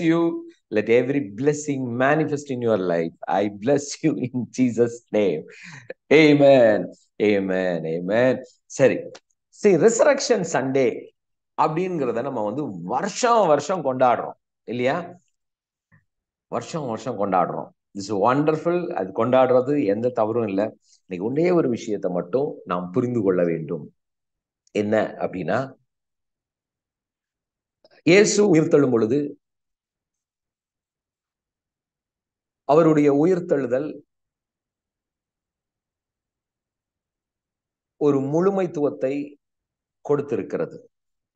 you. Let every blessing manifest in your life. I bless you in Jesus' name. Amen. Amen. Amen. சரி. See, Resurrection Sunday அப்படிங்கிறத நம்ம வந்து வருஷம் வருஷம் கொண்டாடுறோம் இல்லையா? வருஷம் வருஷம் கொண்டாடுறோம். It's wonderful. அது கொண்டாடுறது எந்த தவறும் இல்லை. இன்னைக்கு ஒன்னே ஒரு விஷயத்தை மட்டும் நாம் புரிந்து கொள்ள வேண்டும். என்ன அப்படின்னா, இயேசு உயிர்த்தெழும் பொழுது அவருடைய உயிர்த்தெழுதல் ஒரு முழுமைத்துவத்தை கொடுத்திருக்கிறது.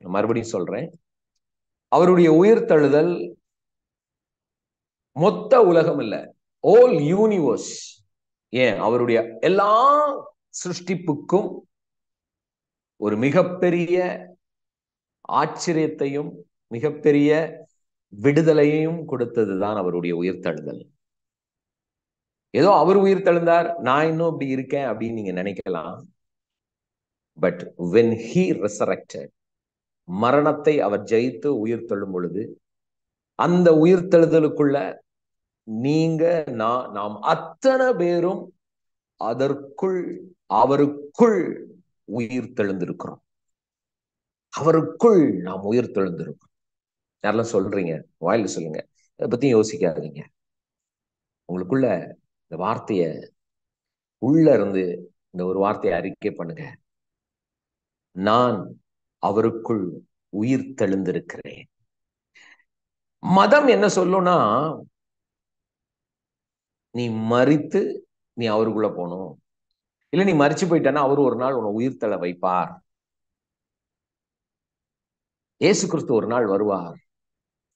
மறுபடியும் சொல்றேன், அவருடைய உயிர்த்தெழுதல் மொத்த உலகம் இல்ல, ஹோல் யூனிவர்ஸ், ஏன் அவருடைய எல்லா சிருஷ்டிப்புக்கும் ஒரு மிகப்பெரிய ஆச்சரியத்தையும் மிகப்பெரிய விடுதலையையும் கொடுத்ததுதான் அவருடைய உயிர்த்தெழுதல். ஏதோ அவர் உயிர்த்தெழுந்தார், நான் இன்னும் இப்படி இருக்கேன் அப்படின்னு நீங்க நினைக்கலாம். பட் when he resurrected, மரணத்தை அவர் ஜெயித்து உயிர்த்தெழும் பொழுது, அந்த உயிர்த்தெழுதலுக்குள்ள நீங்க நாம் அத்தனை பேரும் அதற்குள் அவருக்குள் உயிர்த்தெழுந்திருக்கிறோம். அவருக்குள் நாம் உயிர்த்தெழுந்திருக்கிறோம். யாரெல்லாம் சொல்றீங்க? வாயில சொல்லுங்க. இதை பத்தி யோசிக்காதீங்க. உங்களுக்குள்ள இந்த வார்த்தைய உள்ள இருந்து இந்த ஒரு வார்த்தையை அறிக்கை பண்ணுங்க. நான் அவருக்குள் உயிர்த்தெழுந்திருக்கிறேன். மதம் என்ன சொல்லும்னா, நீ மரித்து நீ அவருக்குள்ள போகணும், இல்ல நீ மரிச்சு போயிட்டனா அவரு ஒரு நாள் உன்னை உயிர்த்தெழ வைப்பார். இயேசு கிறிஸ்து ஒரு நாள் வருவார்.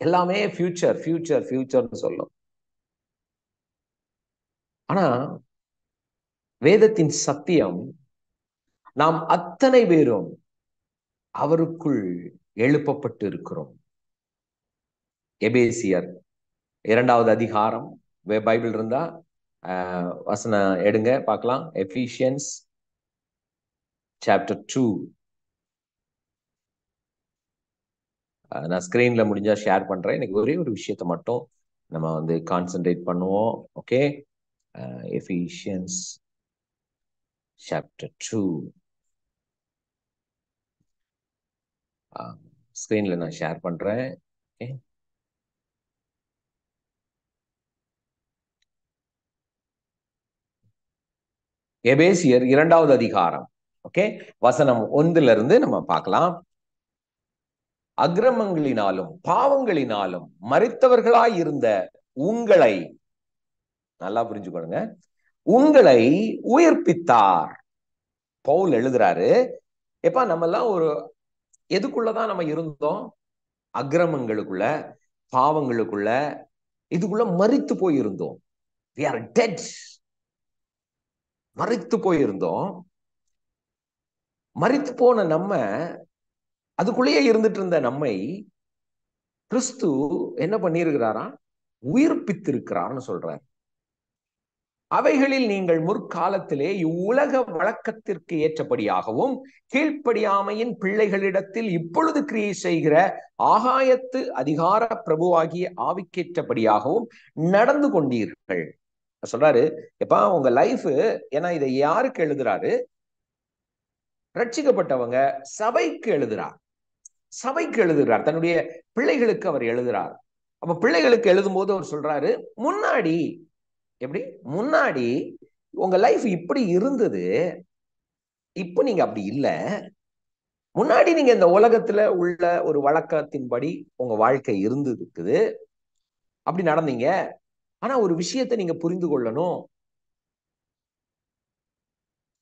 எல்லாமே ஃபியூச்சர் ஃபியூச்சர் ஃபியூச்சர்னு சொல்லும். ஆனா வேதத்தின் சத்தியம், நாம் அத்தனை பேரும் அவருக்குள் எழுப்பப்பட்டு இருக்கிறோம். எபேசியர் 2வது அதிகாரம், பைபிள் இருந்தா வசனம் எடுங்க பார்க்கலாம். Ephesians chapter 2. நான் ஸ்கிரீன்ல முடிஞ்சா ஷேர் பண்றேன். எனக்கு ஒரே ஒரு விஷயத்தை மட்டும் நம்ம வந்து கான்சென்ட்ரேட் பண்ணுவோம். ஓகே, எபிஷியன்ஸ் சாப்டர் 2 ஸ்கிரீன்ல நான் ஷேர் பண்றேன். ஓகே, எபேசியர் 2வது அதிகாரம், ஓகே, வசனம் 1 நம்ம பார்க்கலாம். அக்கிரமங்களினாலும் பாவங்களினாலும் மரித்தவர்களாய் இருந்த உங்களை, நல்லா புரிஞ்சுக்கொள்ளுங்க, உங்களை உயிர்ப்பித்தார். பவுல் எழுதுறாரு, எப்பா நம்ம எல்லாம் ஒரு எதுக்குள்ளதான் நம்ம இருந்தோம்? அக்கிரமங்களுக்குள்ள, பாவங்களுக்குள்ள, இதுக்குள்ள மரித்து போயிருந்தோம். we are dead. மரித்து போயிருந்தோம். மரித்து போன நம்ம, அதுக்குள்ளேயே இருந்துட்டு இருந்த நம்மை கிறிஸ்து என்ன பண்ணியிருக்கிறாரா? உயிர்ப்பித்திருக்கிறார்னு சொல்றார். அவைகளில் நீங்கள் முற்காலத்திலே இவ்வுலக வழக்கத்திற்கு ஏற்றபடியாகவும் கீழ்ப்படியாமையின் பிள்ளைகளிடத்தில் இப்பொழுது கிரியை செய்கிற ஆகாயத்து அதிகார பிரபுவாகிய ஆவிக்கேற்றபடியாகவும் நடந்து கொண்டீர்கள் சொல்றாரு. எப்பா உங்க லைஃப், ஏன்னா இதை யாருக்கு எழுதுறாரு? ரட்சிக்கப்பட்டவங்க சபைக்கு எழுதுறார். சபைக்கு எழுதுகிறார், தன்னுடைய பிள்ளைகளுக்கு அவர் எழுதுறார். அப்ப பிள்ளைகளுக்கு எழுதும் போது அவர் சொல்றாரு, முன்னாடி எப்படி, முன்னாடி உங்க லைஃப் இப்படி இருந்தது, இப்ப நீங்க அப்படி இல்லை. முன்னாடி நீங்க இந்த உலகத்துல உள்ள ஒரு வழக்கத்தின்படி உங்க வாழ்க்கை இருக்குது, அப்படி நடந்தீங்க. ஆனா ஒரு விஷயத்தை நீங்க புரிந்து கொள்ளணும்.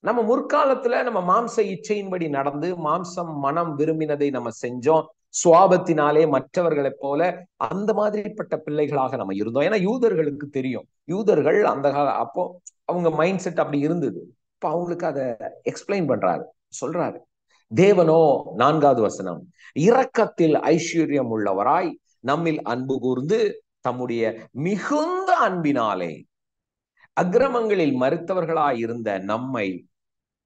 நம்ம முற்காலத்துல நம்ம மாம்ச இச்சையின்படி நடந்து மாம்சம் மனம் விரும்பினதை நம்ம செஞ்சோம். சுவாபத்தினாலே மற்றவர்களை போல அந்த மாதிரிப்பட்ட பிள்ளைகளாக நம்ம இருந்தோம். ஏன்னா யூதர்களுக்கு தெரியும், யூதர்கள் அந்த அப்போ அவங்க மைண்ட் செட் அப்படி இருந்தது. இப்ப அவங்களுக்கு அதை எக்ஸ்பிளைன் பண்றாரு, சொல்றாரு. தேவனோ, 4வது வசனம், இரக்கத்தில் ஐஸ்வர்யம் உள்ளவராய் நம்மில் அன்பு கூர்ந்து தம்முடைய மிகுந்த அன்பினாலே அக்கிரமங்களில் மரித்தவர்களாய் இருந்த நம்மை,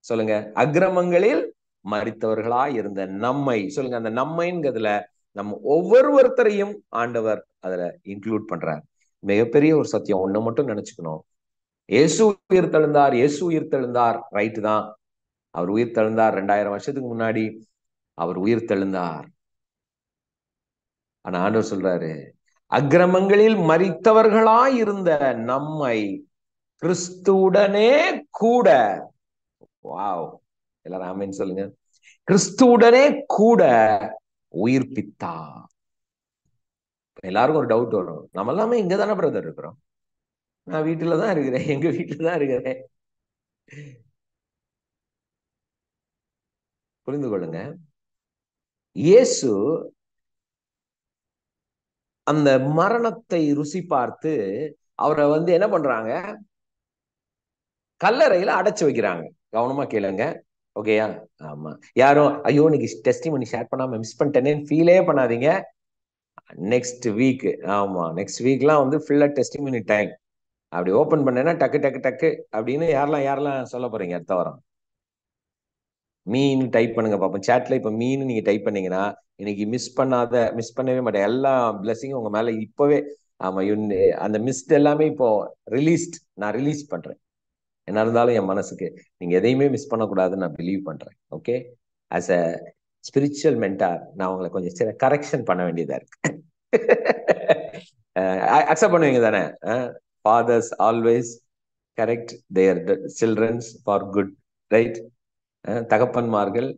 சொல்லுங்க, அக்கிரமங்களில் மரித்தவர்களாய் இருந்த நம்மை, சொல்லுங்க, அந்த நம்மைங்கிறதுல நம்ம ஒவ்வொருத்தரையும் ஆண்டவர் அதுல இன்க்ளூட் பண்றார். மிகப்பெரிய ஒரு சத்தியம் ஒண்ணு மட்டும் நினைச்சுக்கணும். இயேசு உயிர் தெழுந்தார், இயேசு உயிர் தெழுந்தார், ரைட்டு தான். அவர் உயிர் தெழுந்தார் 2000 வருஷத்துக்கு முன்னாடி அவர் உயிர் தெழுந்தார். ஆனா ஆண்டவர் சொல்றாரு, அக்கிரமங்களில் மரித்தவர்களாய் இருந்த நம்மை கிறிஸ்துவுடனே கூட, வாவ், எல்லாரும் ஆமென் சொல்லுங்க, கிறிஸ்துவுடனே கூட உயிர்ப்பித்தா. எல்லாருக்கும் ஒரு டவுட் வரும், நம்ம எல்லாமே இங்க தானே பிரதர் இருக்கிறோம். நான் வீட்டுலதான் இருக்கிறேன், எங்க வீட்டுலதான் இருக்கிறேன். புரிந்து கொள்ளுங்க, இயேசு அந்த மரணத்தை ருசி பார்த்து அவரை என்ன பண்றாங்க, கல்லறையில அடைச்சு வைக்கிறாங்க. கவனமா கேளுங்க, ஓகேயா? ஆமா, யாரும் ஐயோ இன்னைக்கு டெஸ்டிமனி ஷேர் பண்ணாம மிஸ் பண்ணிட்டேன்னு ஃபீலே பண்ணாதீங்க. நெக்ஸ்ட் வீக், ஆமா நெக்ஸ்ட் வீக்லாம் ஃபுல்லா டெஸ்டிமனி டைம். அப்படி ஓபன் பண்ணேன்னா டக்கு டக்கு டக்கு அப்படின்னு யாரெல்லாம் யாரெல்லாம் சொல்ல போறீங்க அடுத்த வாரம்? மீன் டைப் பண்ணுங்க பாப்போம் சாட்ல. இப்ப மீன் நீங்க டைப் பண்ணீங்கன்னா இன்னைக்கு மிஸ் பண்ணவே மாட்டேன். எல்லா பிளஸிங்கும் உங்க மேல இப்பவே. ஆமா, அந்த மிஸ்ட் எல்லாமே இப்போ நான் ரிலீஸ் பண்றேன். என்ன இருந்தாலும் என் மனசுக்கு நீங்க எதையுமே மிஸ் பண்ணக்கூடாதுன்னு நான் பிலீவ் பண்றேன். Okay, as a spiritual mentor நான் உங்களை கொஞ்சம் சில கரெக்ஷன் பண்ண வேண்டியதா இருக்கு. அக்செப்ட் பண்ணுவீங்க தானே? Fathers always correct their childrens for good, right? தகப்பன்மார்கள்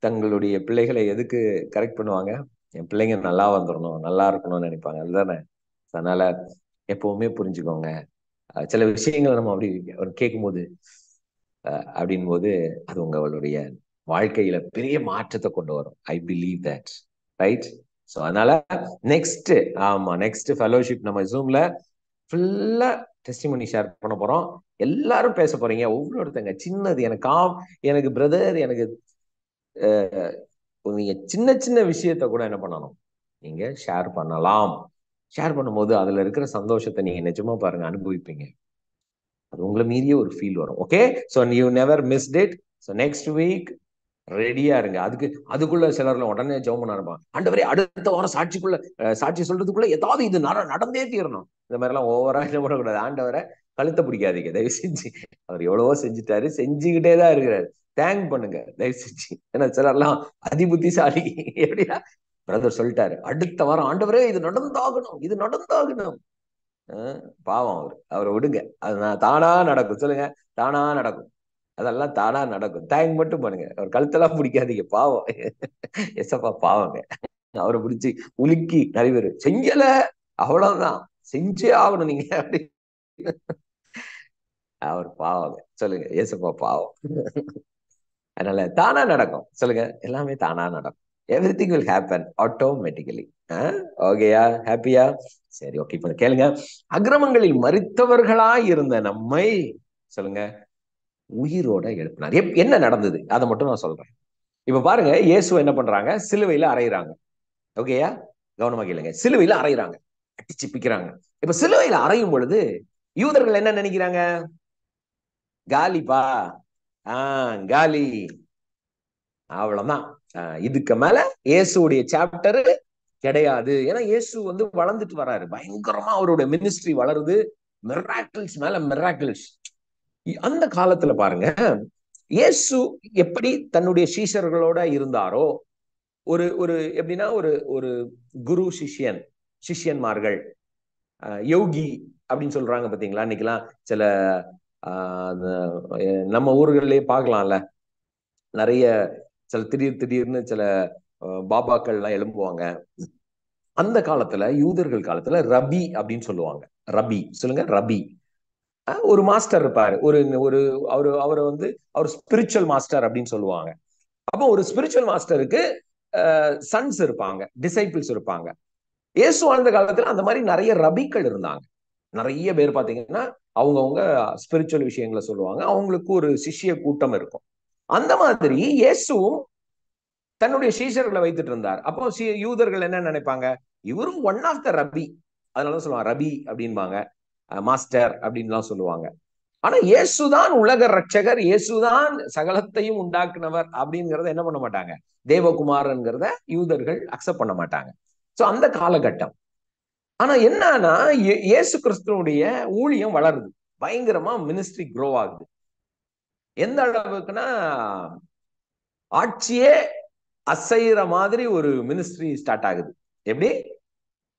தங்களுடைய பிள்ளைகளை எதுக்கு கரெக்ட் பண்ணுவாங்க? என் பிள்ளைங்க நல்லா வந்துடணும், நல்லா இருக்கணும்னு நினைப்பாங்க, அதுதானே? அதனால எப்பவுமே புரிஞ்சுக்கோங்க, சில விஷயங்களை நம்ம அப்படி கேட்கும் போது அப்படின் போது அது உங்களுடைய வாழ்க்கையில பெரிய மாற்றத்தை கொண்டு வரும். I believe that, right? So அதனால நெக்ஸ்ட், ஆமா நெக்ஸ்ட் ஃபெலோஷிப் நம்ம ஜூம்ல ஃபுல்லா டெஸ்டிமனி ஷேர் பண்ண போறோம். எல்லாரும் பேச போறீங்க. ஒவ்வொருத்தங்க சின்னது எனக்கு பிரதர், எனக்கு நீங்க சின்ன சின்ன விஷயத்த கூட என்ன பண்ணணும், நீங்க ஷேர் பண்ணலாம். ஷேர் பண்ணும்போது அதுல இருக்கிற சந்தோஷத்தை நீங்க நிஜமா பாருங்க, அனுபவிப்பீங்க. அது உங்களை மீறிய ஒரு ஃபீல் வரும். Okay, so you never mist it. So next week ரெடியா இருங்க. அதுக்குள்ள சிலர்ல உடனே ஜெபம் பண்ண ஆரம்பிப்பாங்க, ஆண்டவரே அடுத்த வாரம் சாட்சி சொல்றதுக்குள்ள ஏதாவது இது நடந்தே தீரணும். இந்த மாதிரி எல்லாம் ஓவரா என்ன பண்ணக்கூடாது. ஆண்டவரை கழுத்தை பிடிக்காதீங்க தயவு செஞ்சு. அவர் எவ்வளவோ செஞ்சுட்டாரு, செஞ்சுக்கிட்டே தான் இருக்கிறாரு. தேங்க் பண்ணுங்க தயவு செஞ்சு. ஏன்னா சிலர்லாம் அதிபுத்திசாலி, எப்படியா பிரதர் சொல்லிட்டாரு அடுத்த வாரம் ஆண்டவரே இது நடந்தாகணும். பாவம் அவரை விடுங்க. அது தானா நடக்கும். சொல்லுங்க, தானா நடக்கும். அதெல்லாம் தானா நடக்கும். தேங்க் மட்டும் பண்ணுங்க. அவர் கழுத்தெல்லாம் பிடிக்காதீங்க, பாவம். எசப்பா பாவங்க. அவரை பிடிச்சி உலுக்கி நிறைய பேர் செஞ்சல, அவ்வளவுதான், செஞ்சே ஆகணும் நீங்க அப்படி. அவர் பாவங்க. சொல்லுங்க, ஏசப்பா பாவம். அதனால தானா நடக்கும். சொல்லுங்க, எல்லாமே தானா நடக்கும். Everything will happen automatically. ஓகேயா? ஹாப்பியா? சரி, ஓகே. இப்ப கேளுங்க, அக்கிரமங்களில் மரித்தவர்களாய் இருந்த நம்மை, சொல்லுங்க, உயிரோட எழுப்பினார். என்ன நடந்தது அதை மட்டும் நான் சொல்றேன். இப்ப பாருங்க, இயேசு என்ன பண்றாங்க, சிலுவையில அறையிறாங்க. ஓகேயா? கவனமா கேளுங்க, சிலுவையில அறையிறாங்க, அடிச்சு பிக்கிறாங்க. இப்ப சிலுவையில அறையும் பொழுது யூதர்கள் என்ன நினைக்கிறாங்க? காலிப்பா, காலி, அவ்வளவுதான். இதுக்கு மேல இயேசுடைய சாப்டர் கிடையாது. ஏன்னா இயேசு வளர்ந்துட்டு வராரு, பயங்கரமா அவருடைய மினிஸ்ட்ரி வளருது, மிராக்கிள்ஸ் மேல மிராக்கிள்ஸ். அந்த காலத்துல பாருங்க, இயேசு எப்படி தன்னுடைய சீஷர்களோட இருந்தாரோ, ஒரு ஒரு எப்படின்னா ஒரு ஒரு குரு சிஷ்யன்மார்கள், யோகி அப்படின்னு சொல்றாங்க பாத்தீங்களா? இன்னைக்கெல்லாம் சில நம்ம ஊர்கள்லயே பார்க்கலாம்ல, நிறைய சில திடீர்னு சில பாபாக்கள் எல்லாம் எழும்புவாங்க. அந்த காலத்துல, யூதர்கள் காலத்துல ரபி அப்படின்னு சொல்லுவாங்க. ரபி, சொல்லுங்க, ரபி. ஒரு மாஸ்டர் இருப்பாரு, ஒரு ஒரு அவரை அவர் ஸ்பிரிச்சுவல் மாஸ்டர் அப்படின்னு சொல்லுவாங்க. அப்போ ஒரு ஸ்பிரிச்சுவல் மாஸ்டருக்கு சன்ஸ் இருப்பாங்க, டிசைபிள்ஸ் இருப்பாங்க. இயேசு வாழ்ந்த காலத்துல அந்த மாதிரி நிறைய ரபிக்கள் இருந்தாங்க. நிறைய பேர் பாத்தீங்கன்னா அவங்கவுங்க ஸ்பிரிச்சுவல் விஷயங்களை சொல்லுவாங்க, அவங்களுக்கு ஒரு சிஷ்ய கூட்டம் இருக்கும். அந்த மாதிரி இயேசுவும் தன்னுடைய சீஷர்களை வைத்துட்டு இருந்தார். அப்போ யூதர்கள் என்ன நினைப்பாங்க, இவரும் ஒன் ஆஃப் த ரபி, அதனாலதான் சொல்லுவாங்க ரபி அப்படின்பாங்க, மாஸ்டர் அப்படின்லாம் சொல்லுவாங்க. ஆனா இயேசுதான் உலக ரட்சகர், இயேசுதான் சகலத்தையும் உண்டாக்குனவர் அப்படிங்கிறத என்ன பண்ண மாட்டாங்க, தேவகுமாரன்கிறத யூதர்கள் அக்செப்ட் பண்ண மாட்டாங்க. சோ அந்த காலகட்டம். ஆனா என்னன்னா இயேசு கிறிஸ்துவனுடைய ஊழியம் வளருது, பயங்கரமா மினிஸ்ட்ரி க்ரோ ஆகுது. எந்த அளவுக்குன்னா ஆட்சியே அசைற மாதிரி ஒரு மினிஸ்ட்ரி ஸ்டார்ட் ஆகுது. எப்படி?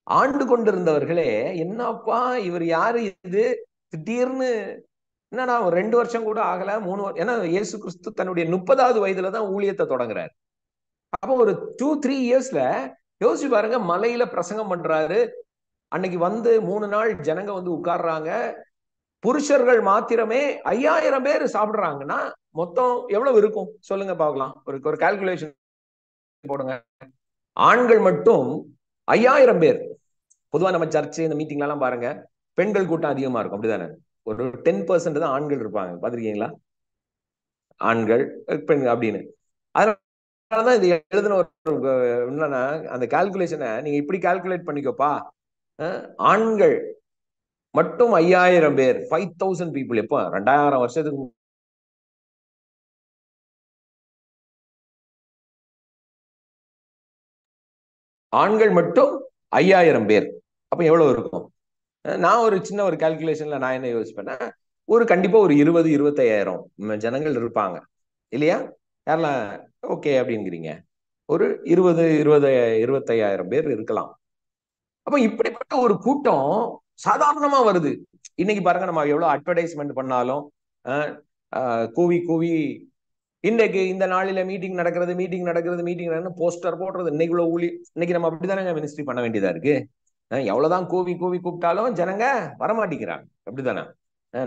ஆண்டு கொண்டிருந்தவர்களே, என்னப்பா இவர் யாரு இது, திடீர்னு என்னன்னா ஒரு 2 வருஷம் கூட ஆகல, 3 ஏன்னா இயேசு கிறிஸ்து தன்னுடைய 30வது வயதுலதான் ஊழியத்தை தொடங்குறாரு. அப்போ ஒரு 2-3 இயர்ஸ்ல யோசிச்சு பாருங்க, மலையில பிரசங்கம் பண்றாரு. அன்னைக்கு வந்து 3 நாள் ஜனங்க வந்து உட்கார்றாங்க. புருஷர்கள் மாத்திரமே 5000 பேர் சாப்பிடுறாங்கன்னா மொத்தம் எவ்வளவு இருக்கும் சொல்லுங்க பார்க்கலாம். ஒரு கால்குலேஷன் போடுங்க. ஆண்கள் மட்டும் 5000 பேர். பொதுவா நம்ம சர்ச் இந்த மீட்டிங்ல எல்லாம் பாருங்க, பெண்கள் கூட்டம் அதிகமா இருக்கும், அப்படிதானே? ஒரு 10% தான் ஆண்கள் இருப்பாங்க, பாத்திருக்கீங்களா? ஆண்கள் பெண்கள் அப்படின்னு. அதனாலதான் இது எழுதின ஒரு என்னன்னா, அந்த கால்குலேஷனை நீங்க இப்படி கால்குலேட் பண்ணிக்கோப்பா. ஆண்கள் மட்டும் 5000 பேர், 5000 பீப்புள். எப்போ? 2000 வருஷத்துக்கு ஆண்கள் மட்டும் 5000 பேர். அப்ப எவ்வளவு இருக்கும்? நான் ஒரு சின்ன ஒரு கால்குலேஷன்ல நான் என்ன யோசிப்பேன்னா, ஒரு கண்டிப்பா ஒரு 20-25,000 ஜனங்கள் இருப்பாங்க இல்லையா? யாரெல்லாம் ஓகே அப்படிங்கிறீங்க? ஒரு 25,000 பேர் இருக்கலாம். அப்ப இப்படிப்பட்ட ஒரு கூட்டம் சாதாரணமா வருது. இன்னைக்கு பாருங்க, நம்ம எவ்வளவு அட்வர்டைஸ்மெண்ட் பண்ணாலும் கூவி கூவி இன்னைக்கு இந்த நாளில மீட்டிங் நடக்கிறது, மீட்டிங் நடக்கிறது, மீட்டிங் நடக்கிறது, போஸ்டர் போடுறது. இன்னைக்குள்ள ஊழி இன்னைக்கு நம்ம அப்படித்தானே மினிஸ்ட்ரி பண்ண வேண்டியதா இருக்கு. எவ்வளவுதான் கூவி கூவி கூப்பிட்டாலும் ஜனங்க வரமாட்டேங்கிறாங்க, அப்படித்தானே?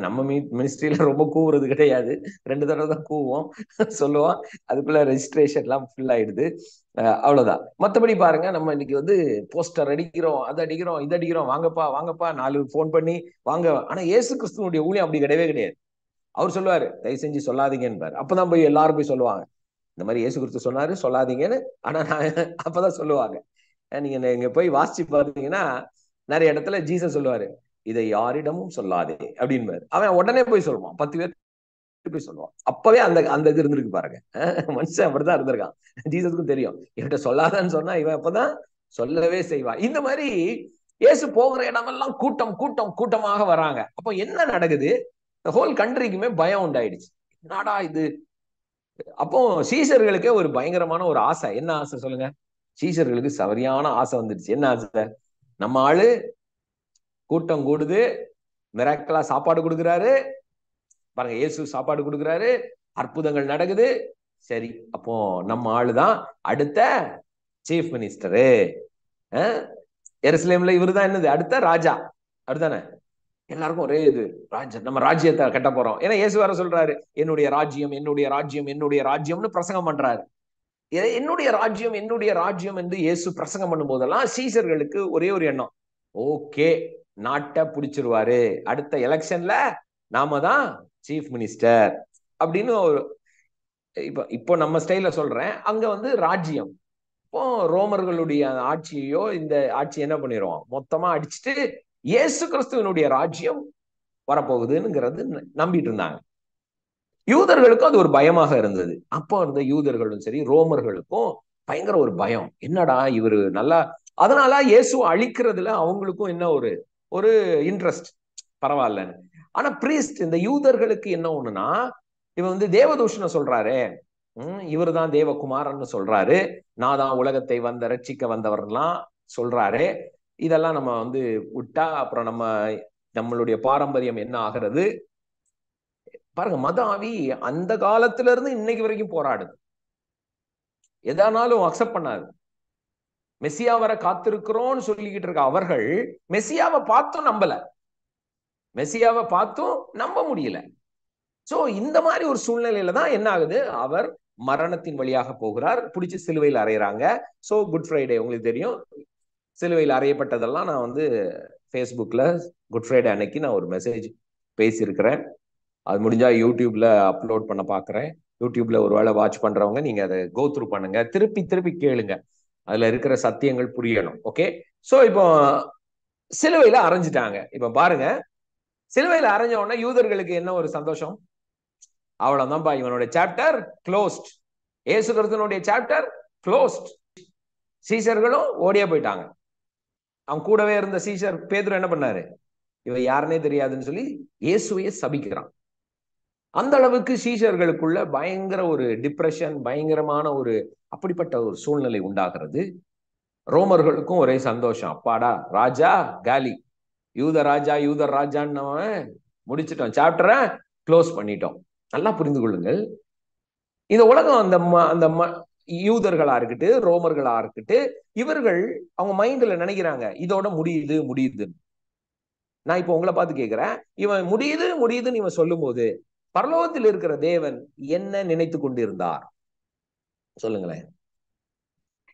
நம்ம மினிஸ்ட்ரியில ரொம்ப கூவுறது கிடையாது, 2 தடவை தான் கூவோம், சொல்லுவோம், அதுக்குள்ள ரெஜிஸ்ட்ரேஷன் எல்லாம் ஃபுல் ஆயிடுது, அவ்வளவுதான். மத்தபடி பாருங்க, நம்ம இன்னைக்கு வந்து போஸ்டர் அடிக்கிறோம், அது அடிக்கிறோம், இது அடிக்கிறோம், வாங்கப்பா வாங்கப்பா 4 போன் பண்ணி வாங்க. ஆனா இயேசு கிறிஸ்துவனுடைய ஊழியம் அப்படி கிடையவே கிடையாது. அவர் சொல்லுவாரு, தயவு செஞ்சு சொல்லாதீங்கன்னு. அப்பதான் போய் எல்லாரும் போய் சொல்லுவாங்க, இந்த மாதிரி இயேசு கிறிஸ்து சொன்னாரு சொல்லாதீங்கன்னு. ஆனா நான் அப்பதான் சொல்லுவாங்க. நீங்க போய் வாசிச்சு பாத்தீங்கன்னா நிறைய இடத்துல ஜீசஸ் சொல்லுவாரு, இதை யாரிடமும் சொல்லாதே அப்படின்னு. அவன் உடனே போய் சொல்லுவான், 10 பேர் போய் சொல்லுவான். அப்பவே அந்த அந்த இது இருந்திருக்கு பாருங்க. மனுஷன் அப்படிதான் இருந்திருக்கான். ஜீசஸ்க்கும் தெரியும், இவன்கிட்ட சொல்லாதான்னு சொன்னா இவன் அப்பதான் சொல்லவே செய்வான். இந்த மாதிரி இயேசு போகிற இடமெல்லாம் கூட்டம் கூட்டம் கூட்டமாக வராங்க. அப்போ என்ன நடக்குது? ஹோல் கண்ட்ரிக்குமே பயம் உண்டாயிடுச்சு. என்னடா இது? அப்போ சீசர்களுக்கே ஒரு பயங்கரமான ஒரு ஆசை. என்ன ஆசை சொல்லுங்க? சீசர்களுக்கு சரியான ஆசை வந்துடுச்சு. என்ன ஆசை? நம்ம ஆளு கூட்டம் கூடுது, மிராக்கிளா சாப்பாடு கொடுக்குறாரு பாருங்க, இயேசு சாப்பாடு கொடுக்குறாரு, அற்புதங்கள் நடக்குது. சரி, அப்போ நம்ம ஆளுதான் அடுத்த சீஃப் மினிஸ்டரு. எருசலேம்ல இவருதான் என்னது அடுத்த ராஜா, அப்படித்தானே? எல்லாருக்கும் ஒரே இது, நம்ம ராஜ்யத்தை கட்ட போறோம். ஏன்னா இயேசு வர சொல்றாரு, என்னுடைய ராஜ்யம் என்னுடைய ராஜ்யம் என்னுடைய ராஜ்யம்னு பிரசங்கம் பண்றாரு. என்னுடைய ராஜ்யம் என்னுடைய ராஜ்யம் என்று இயேசு பிரசங்கம் பண்ணும் போதெல்லாம் சீசர்களுக்கு ஒரே ஒரு எண்ணம், ஓகே நாட்டை பிடிச்சிருவாரு, அடுத்த எலெக்ஷன்ல நாம தான் சீஃப் மினிஸ்டர் அப்படின்னு. இப்போ நம்ம ஸ்டைல சொல்றேன், அங்க வந்து ராஜ்யம். இப்போ ரோமர்களுடைய ஆட்சியோ இந்த ஆட்சி என்ன பண்ணிடுவோம், மொத்தமா அடிச்சுட்டு இயேசு கிறிஸ்துவனுடைய ராஜ்யம் வரப்போகுதுங்கிறது நம்பிட்டு இருந்தாங்க. யூதர்களுக்கும் அது ஒரு பயமாக இருந்தது. அப்போ இருந்த யூதர்களும் சரி ரோமர்களுக்கும் பயங்கர ஒரு பயம், என்னடா இவரு நல்லா. அதனால இயேசு அழிக்கிறதுல அவங்களுக்கும் என்ன ஒரு ஒரு இன்ட்ரெஸ்ட், பரவாயில்லன்னு. ஆனா பிரீஸ்ட் இந்த யூதர்களுக்கு என்ன ஒண்ணுன்னா, இவன் வந்து தேவதூஷணம் சொல்றாரு, இவர் தான் தேவகுமாரன்னு சொல்றாரு, நான் தான் உலகத்தை ரட்சிக்க வந்தவர்லாம் சொல்றாரு. இதெல்லாம் நம்ம வந்து விட்டா அப்புறம் நம்மளுடைய பாரம்பரியம் என்ன ஆகிறது பாருங்க. மத ஆவி அந்த காலத்துல இருந்து இன்னைக்கு வரைக்கும் போராடுது, எதானாலும் அக்செப்ட் பண்ணாது. மெசியா வர காத்திருக்கிறோம்னு சொல்லிக்கிட்டு இருக்க அவர்கள் மெசியாவை பார்த்தும் நம்பல, மெசியாவை பார்த்தும் நம்ப முடியல. சோ இந்த மாதிரி ஒரு சூழ்நிலையில தான் என்ன ஆகுது, அவர் மரணத்தின் வழியாக போகிறார், பிடிச்சி சிலுவையில் அறையிறாங்க. சோ குட் ஃப்ரைடே உங்களுக்கு தெரியும், சிலுவையில் அறையப்பட்டதெல்லாம் நான் வந்து ஃபேஸ்புக்ல குட் ஃப்ரைடே அன்னைக்கு நான் ஒரு மெசேஜ் பேசியிருக்கிறேன். அது முடிஞ்சா யூடியூப்ல அப்லோட் பண்ண பாக்குறேன். யூடியூப்ல ஒரு வேளை வாட்ச் பண்றவங்க நீங்க அதை கோ த்ரூ பண்ணுங்க, திருப்பி திருப்பி கேளுங்க, அதுல இருக்கிற சத்தியங்கள் புரியணும். ஓகே, சோ இப்போ சிலுவையில அரைஞ்சிட்டாங்க. இப்ப பாருங்க, சிலுவையில அரைஞ்ச உடனே யூதர்களுக்கு என்ன ஒரு சந்தோஷம், அவ்வளவுதான்பா இவனுடைய சாப்டர் க்ளோஸ்ட், இயேசு கிறிஸ்துவனுடைய சாப்டர் க்ளோஸ்ட். சீஷர்களும் ஓடியே போயிட்டாங்க. அவன் கூடவே இருந்த சீஷர் பேதுரு என்ன பண்ணாரு, இவன் யாருன்னே தெரியாதுன்னு சொல்லி இயேசுவையே சபிக்கிறான். அந்த அளவுக்கு சீஷர்களுக்குள்ள பயங்கர ஒரு டிப்ரெஷன், பயங்கரமான ஒரு அப்படிப்பட்ட ஒரு சூழ்நிலை உண்டாகிறது. ரோமர்களுக்கும் ஒரே சந்தோஷம், அப்பாடா ராஜா காலி, யூத ராஜா யூதர் ராஜான்னு முடிச்சிட்டோம், சாப்டரை க்ளோஸ் பண்ணிட்டோம். நல்லா புரிந்து கொள்ளுங்கள், இந்த உலகம் அந்த யூதர்களா இருக்கட்டு ரோமர்களா இருக்கட்டு, இவர்கள் அவங்க மைண்ட்ல நினைக்கிறாங்க இதோட முடியுது முடியுதுன்னு. நான் இப்ப உங்களை பார்த்து கேட்கிறேன், இவன் முடியுது முடியுதுன்னு இவன் சொல்லும் போது பரலோகத்தில் இருக்கிற தேவன் என்ன நினைத்து கொண்டிருந்தார் சொல்லுங்களேன்.